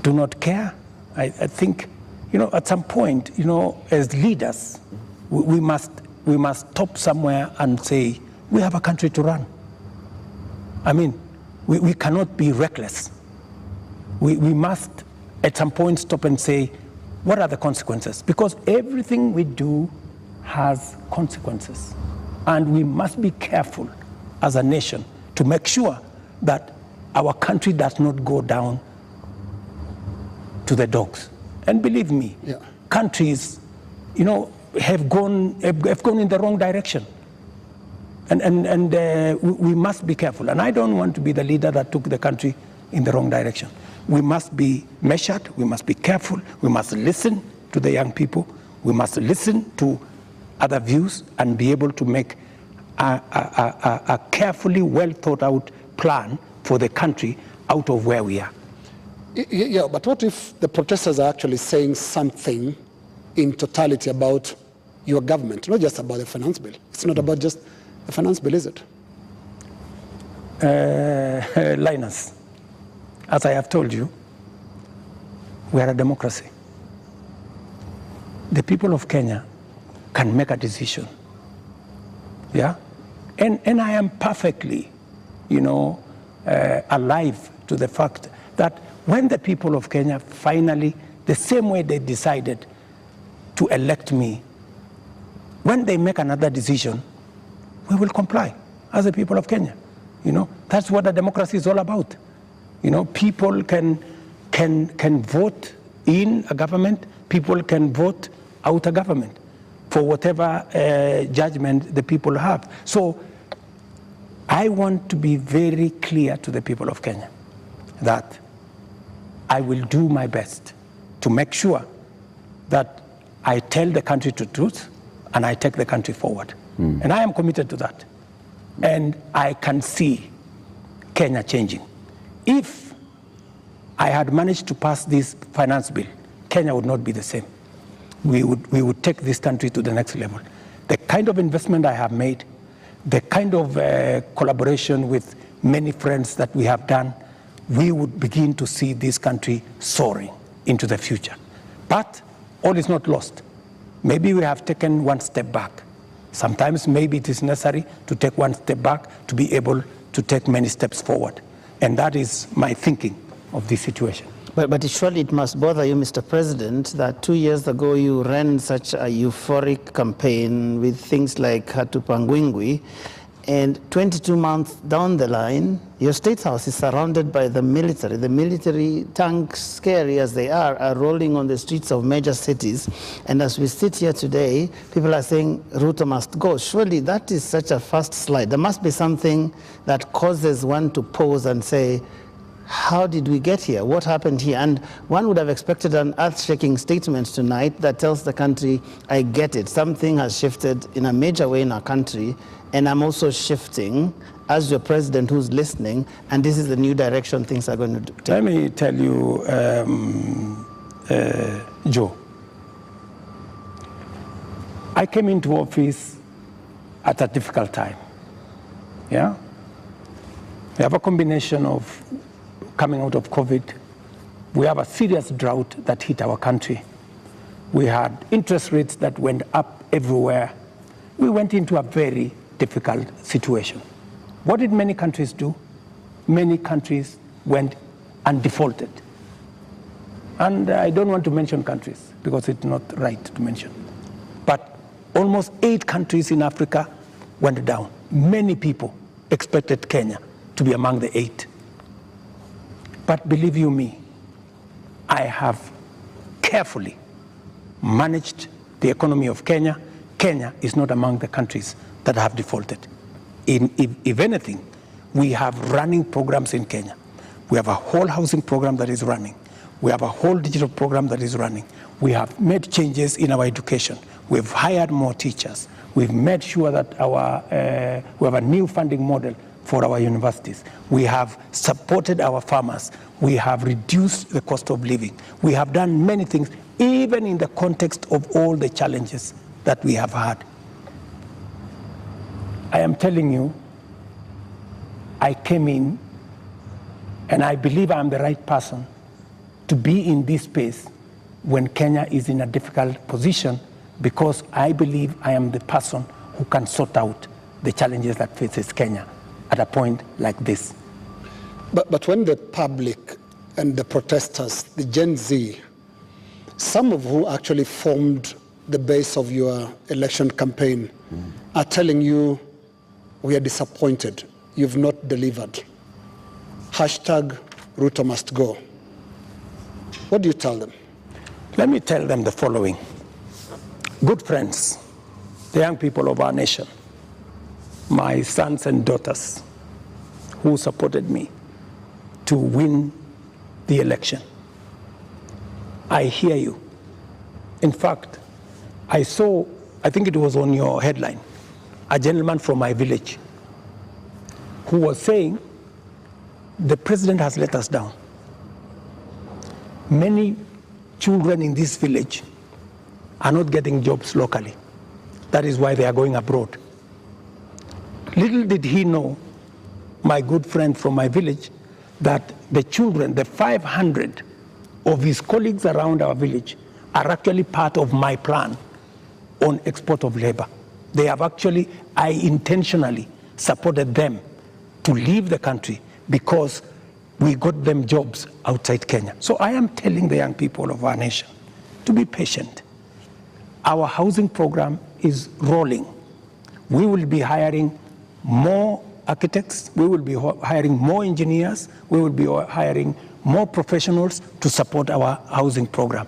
Do not care. I think, at some point, as leaders, we must stop somewhere and say, we have a country to run. I mean, we cannot be reckless. We must, at some point, stop and say, what are the consequences? Because everything we do has consequences. And we must be careful as a nation to make sure that our country does not go down to the dogs. And believe me, countries, have gone in the wrong direction. And we must be careful. And I don't want to be the leader that took the country in the wrong direction. We must be measured, we must be careful, we must listen to the young people, we must listen to other views and be able to make a carefully well thought out plan for the country out of where we are. Yeah, but what if the protesters are actually saying something in totality about your government, not just about the finance bill? It's not about just the finance bill, is it? Linus, as I have told you, we are a democracy. The people of Kenya can make a decision. Yeah? And I am perfectly, alive to the fact that when the people of Kenya finally, the same way they decided to elect me, when they make another decision, we will comply as the people of Kenya. That's what a democracy is all about. People can vote in a government, people can vote out a government for whatever judgment the people have. So I want to be very clear to the people of Kenya that I will do my best to make sure that I tell the country the truth and I take the country forward. And I am committed to that. And I can see Kenya changing. If I had managed to pass this finance bill, Kenya would not be the same. We would take this country to the next level. The kind of investment I have made, the kind of collaboration with many friends that we have done, we would begin to see this country soaring into the future. But all is not lost. Maybe we have taken one step back. Sometimes maybe it is necessary to take one step back to be able to take many steps forward. And that is my thinking of this situation. But surely it must bother you, Mr. President, that 2 years ago you ran such a euphoric campaign with things like Hatupangwingwi, and 22 months down the line, your State House is surrounded by the military. The military tanks, scary as they are rolling on the streets of major cities. And as we sit here today, people are saying Ruto must go. Surely that is such a fast slide. There must be something that causes one to pause and say, how did we get here? What happened here? And one would have expected an earth-shaking statement tonight that tells the country, I get it. Something has shifted in a major way in our country, and I'm also shifting as your president who's listening, and this is the new direction things are going to take. Let me tell you, Joe, I came into office at a difficult time. Yeah? We have a combination of coming out of COVID. We have a serious drought that hit our country. We had interest rates that went up everywhere. We went into a very difficult situation. What did many countries do? Many countries went and defaulted. And I don't want to mention countries because it's not right to mention. But almost 8 countries in Africa went down. Many people expected Kenya to be among the 8. But believe you me, I have carefully managed the economy of Kenya. Kenya is not among the countries that have defaulted. If anything, we have running programs in Kenya. We have a whole housing program that is running. We have a whole digital program that is running. We have made changes in our education. We've hired more teachers. We've made sure that we have a new funding model for our universities. We have supported our farmers. We have reduced the cost of living. We have done many things, even in the context of all the challenges that we have had. I am telling you, I came in, and I believe I'm the right person to be in this space when Kenya is in a difficult position, because I believe I am the person who can sort out the challenges that faces Kenya at a point like this. But when the public and the protesters, the Gen Z, some of who actually formed the base of your election campaign, are telling you, we are disappointed, you've not delivered. Hashtag Ruto must go. What do you tell them? Let me tell them the following. Good friends, the young people of our nation, my sons and daughters who supported me to win the election. I hear you. In fact, I saw, I think it was on your headline, a gentleman from my village who was saying, the president has let us down. Many children in this village are not getting jobs locally. That is why they are going abroad. Little did he know, my good friend from my village, that the children, the 500 of his colleagues around our village, are actually part of my plan on export of labor. They have actually, I intentionally supported them to leave the country because we got them jobs outside Kenya. So I am telling the young people of our nation to be patient. Our housing program is rolling. We will be hiring more architects, we will be hiring more engineers, we will be hiring more professionals to support our housing program.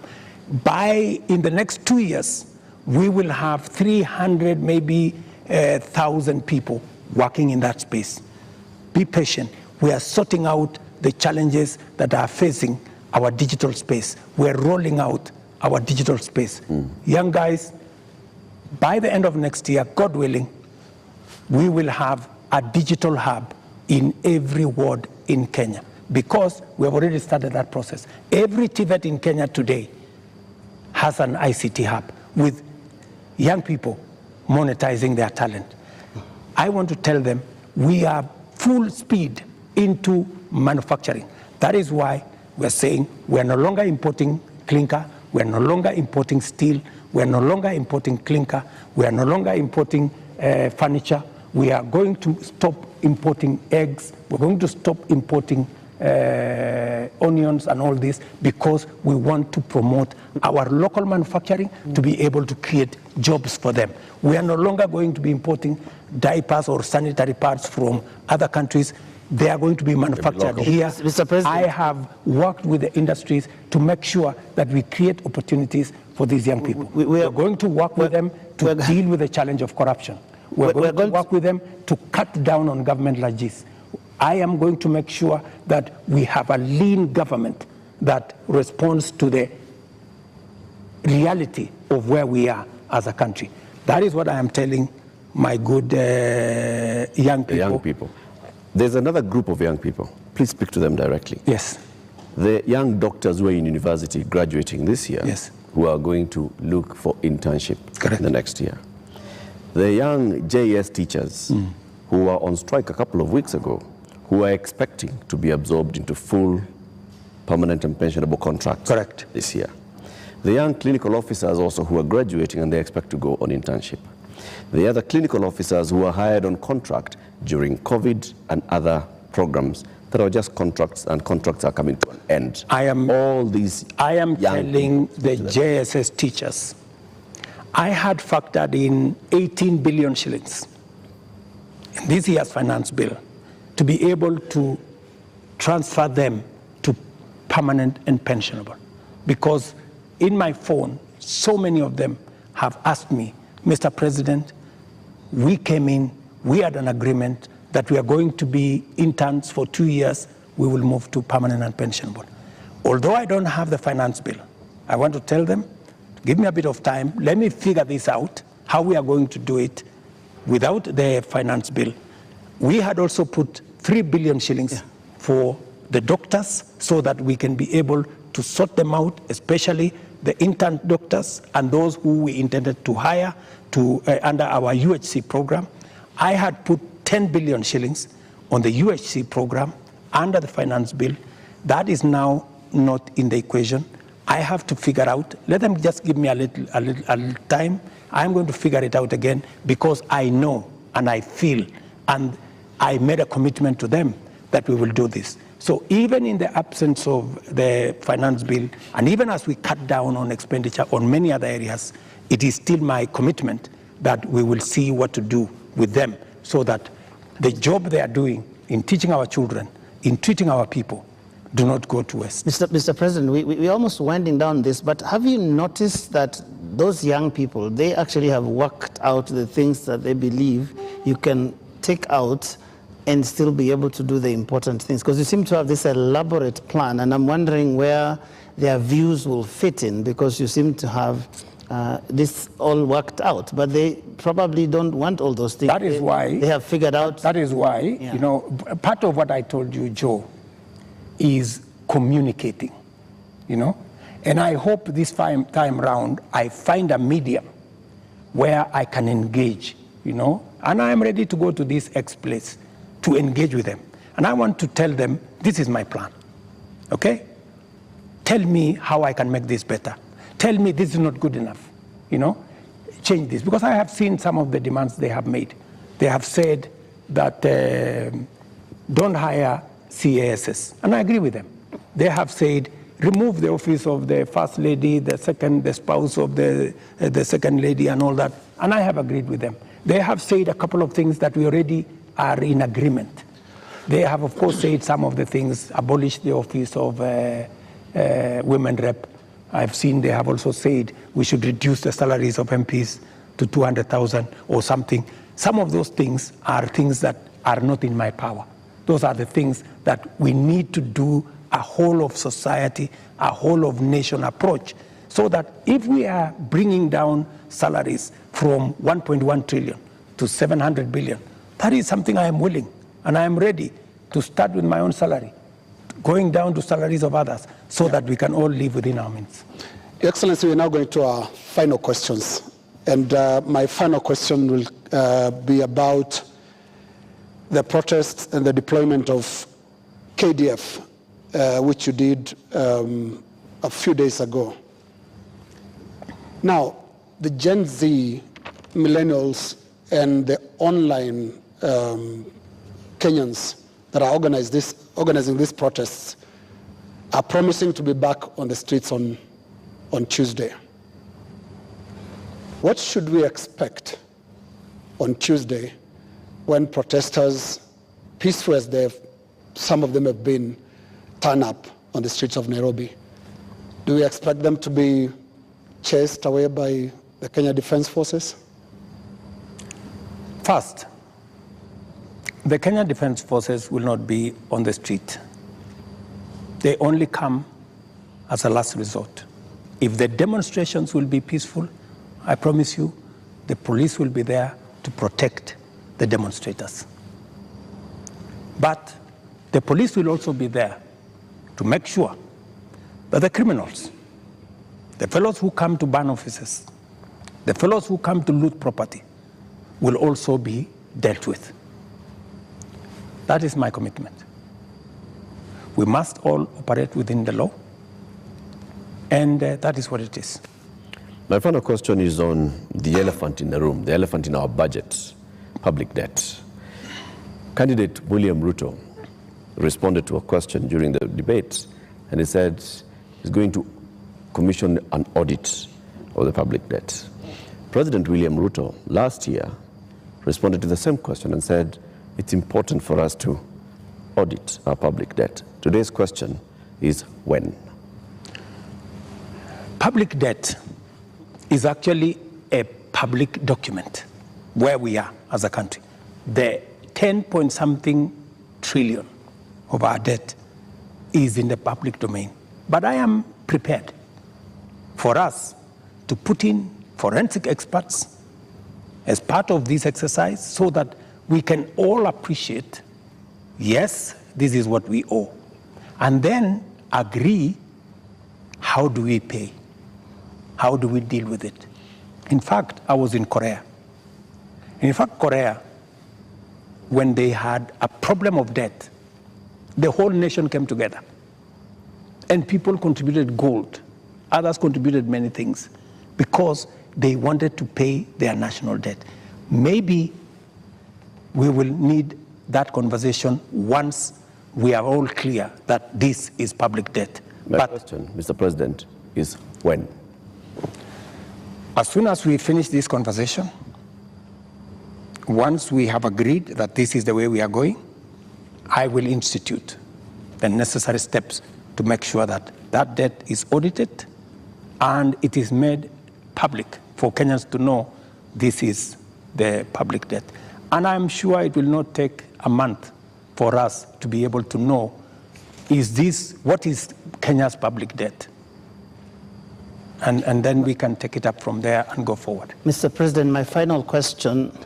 In the next 2 years, we will have 300, maybe 1,000 people working in that space. be patient. We are sorting out the challenges that are facing our digital space. We're rolling out our digital space. Young guys, by the end of next year, God willing, we will have a digital hub in every ward in Kenya, because we have already started that process. Every TVET in Kenya today has an ICT hub with young people monetizing their talent. I want to tell them we are full speed into manufacturing. That is why we're saying we're no longer importing clinker, we're no longer importing steel, we're no longer importing clinker, we are no longer importing furniture. We are going to stop importing eggs. We're going to stop importing onions and all this, because we want to promote our local manufacturing to be able to create jobs for them. We are no longer going to be importing diapers or sanitary pads from other countries. They are going to be manufactured here. Mr. President, I have worked with the industries to make sure that we create opportunities for these young people. We are going to work with them to deal with the challenge of corruption. We're going to work with them to cut down on government largesse. I am going to make sure that we have a lean government that responds to the reality of where we are as a country. That is what I am telling my good young people. Young people. There's another group of young people. Please speak to them directly. Yes. The young doctors who are in university graduating this year, yes, who are going to look for internship Correct. the next year. The young JS teachers who were on strike a couple of weeks ago, who are expecting to be absorbed into full permanent and pensionable contracts Correct. this year. The young clinical officers also who are graduating and they expect to go on internship. The other clinical officers who are hired on contract during COVID and other programs that are just contracts, and contracts are coming to an end. I am telling the JSS teachers, I had factored in 18 billion shillings in this year's finance bill to be able to transfer them to permanent and pensionable. Because in my phone, so many of them have asked me, Mr. President, we came in, we had an agreement that we are going to be interns for 2 years, we will move to permanent and pensionable. Although I don't have the finance bill, I want to tell them, give me a bit of time, let me figure this out, how we are going to do it without the finance bill. We had also put 3 billion shillings for the doctors so that we can be able to sort them out, especially the intern doctors and those who we intended to hire to under our UHC program. I had put 10 billion shillings on the UHC program under the finance bill. That is now not in the equation. I have to figure out, let them just give me a little time. I'm going to figure it out again, because I know and I feel, and I made a commitment to them that we will do this. So even in the absence of the finance bill, and even as we cut down on expenditure on many other areas, it is still my commitment that we will see what to do with them so that the job they are doing in teaching our children, in treating our people, do not go to waste. Mr. President, we're almost winding down this, but have you noticed that those young people, they actually have worked out the things that they believe you can take out and still be able to do the important things? Because you seem to have this elaborate plan, and I'm wondering where their views will fit in, because you seem to have this all worked out, but they probably don't want all those things. That is why they have figured out. That is why, you know, part of what I told you, Joe, is communicating, you know, and I hope this time round I find a medium where I can engage, you know, and I am ready to go to this X place to engage with them, and I want to tell them this is my plan. Okay, tell me how I can make this better. Tell me this is not good enough, you know, change this. Because I have seen some of the demands they have made. They have said that don't hire CASs, and I agree with them. They have said remove the office of the first lady, the spouse of the second lady and all that, and I have agreed with them. They have said a couple of things that we already are in agreement. They have, of course, said some of the things, abolish the office of women rep. I've seen they have also said we should reduce the salaries of MPs to 200,000 or something. Some of those things are things that are not in my power Those are the things that we need to do, a whole of society, a whole of nation approach, so that if we are bringing down salaries from 1.1 trillion to 700 billion, that is something I am willing and I am ready to start with my own salary, going down to salaries of others, so that we can all live within our means. Your Excellency, we're now going to our final questions. And my final question will be about the protests and the deployment of KDF, which you did a few days ago. Now, the Gen Z, millennials, and the online Kenyans that are organizing these protests are promising to be back on the streets on Tuesday. What should we expect on Tuesday when protesters, peaceful as some of them have been, turn up on the streets of Nairobi? Do we expect them to be chased away by the Kenya Defense Forces? First, the Kenya Defense Forces will not be on the street. They only come as a last resort. If the demonstrations will be peaceful, I promise you, the police will be there to protect the demonstrators. But the police will also be there to make sure that the criminals, the fellows who come to burn offices, the fellows who come to loot property, will also be dealt with. That is my commitment. We must all operate within the law, and that is what it is. My final question is on the elephant in the room, the elephant in our budget, public debt. Candidate William Ruto responded to a question during the debate, and he said he's going to commission an audit of the public debt. President William Ruto last year responded to the same question and said it's important for us to audit our public debt. Today's question is when? Public debt is actually a public document where we are as a country. The 10-point-something trillion of our debt is in the public domain. But I am prepared for us to put in forensic experts as part of this exercise so that we can all appreciate, yes, this is what we owe, and then agree, how do we pay? How do we deal with it? In fact, I was in Korea. In fact, Korea, when they had a problem of debt, the whole nation came together. And people contributed gold. Others contributed many things because they wanted to pay their national debt. Maybe we will need that conversation once we are all clear that this is public debt. My question, Mr. President, is when? As soon as we finish this conversation, once we have agreed that this is the way we are going, I will institute the necessary steps to make sure that that debt is audited and it is made public for Kenyans to know this is the public debt. And I'm sure it will not take a month for us to be able to know, what is Kenya's public debt? And then we can take it up from there and go forward. Mr. President, my final question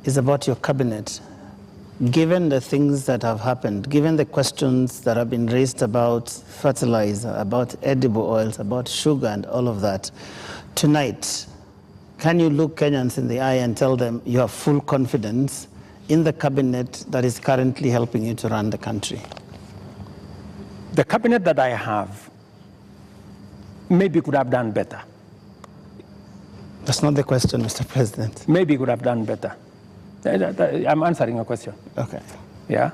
is about your cabinet. Given the things that have happened, given the questions that have been raised about fertilizer, about edible oils, about sugar and all of that, tonight, can you look Kenyans in the eye and tell them you have full confidence in the cabinet that is currently helping you to run the country? The cabinet that I have maybe could have done better. That's not the question, Mr. President. Maybe could have done better. I'm answering your question. Okay. Yeah?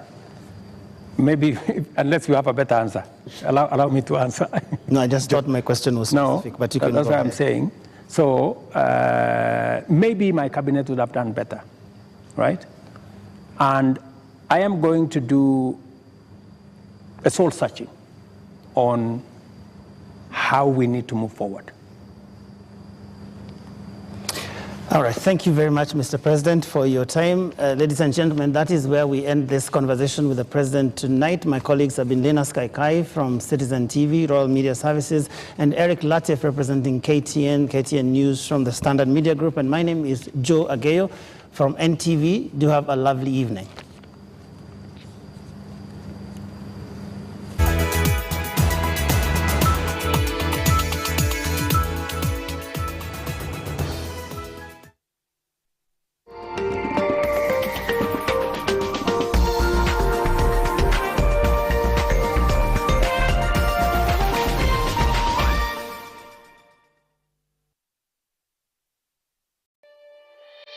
Maybe, unless you have a better answer. Allow me to answer. No, I just thought my question was specific, no, but you can that's go what ahead. I'm saying. So maybe my cabinet would have done better, right? And I am going to do a soul searching on how we need to move forward. All right, thank you very much, Mr. President, for your time. Ladies and gentlemen, that is where we end this conversation with the President tonight. My colleagues have been Lena Skaikai from Citizen TV, Royal Media Services, and Eric Latif representing KTN News from the Standard Media Group. And my name is Joe Ageyo from NTV. Do have a lovely evening.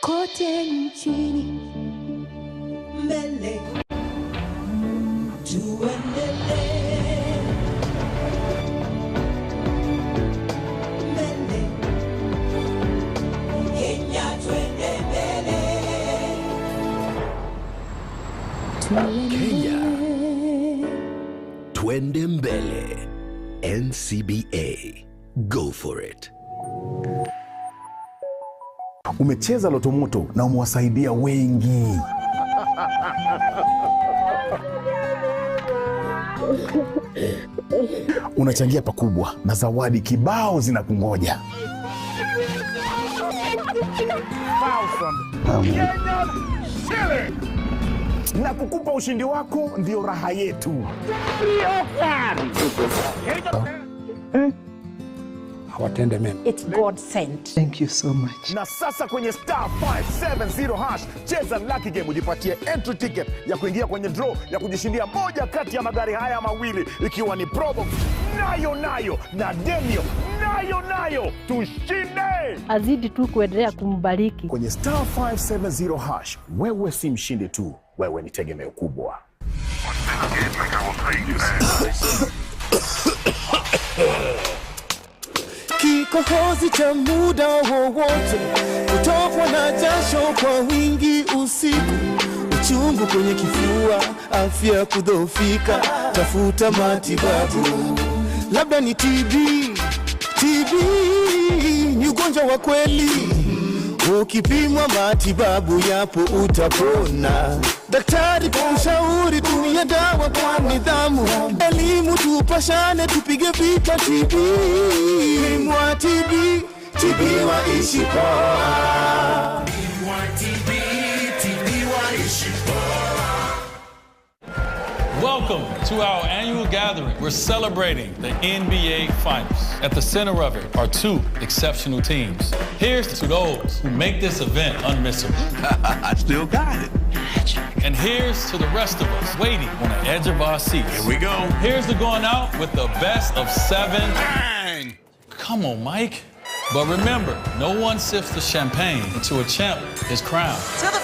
Kote nchini mbele tuendelee, mbele Kenya twende mbele, Kenya twende mbele. NCBA, go for it. Umecheza loto moto na umewasaidia wengi. Unachangia pakubwa na zawadi kibao zinakungoja. Na kukupa ushindi wako ndio raha yetu. Watende mema. It's God sent. Thank you so much. Na sasa kwenye *570# cheza lucky game ujipatie entry ticket ya kuingia kwenye draw ya kujishindia moja kati ya magari haya mawili, ikiwa ni Probox nayo na Demio nayo. Tushinde. Azidi tu kuendelea kumbariki. Kwenye *570#, wewe si mshindi tu, wewe ni tegemeo kubwa. Kikohozi cha muda wowote, kutokwa na jasho kwa wingi usiku, uchungu kwenye kifua, afya kudhoofika, tafuta matibabu. Labda ni TB ni ugonjwa wa kweli, ukipimwa matibabu yapo utapona. Daktari kwa ushauri, tumia dawa kwa nidhamu. Elimu tupashane, tupige vita TB. Mwa TB waishi poa. Mwa TB waishi poa. Welcome to our annual gathering. We're celebrating the NBA Finals. At the center of it are two exceptional teams. Here's to those who make this event unmissable. I still got it. And here's to the rest of us waiting on the edge of our seats. Here we go. Here's to going out with the best of 7. Bang! Come on, Mike. But remember, no one sips the champagne until a champ is crowned. To the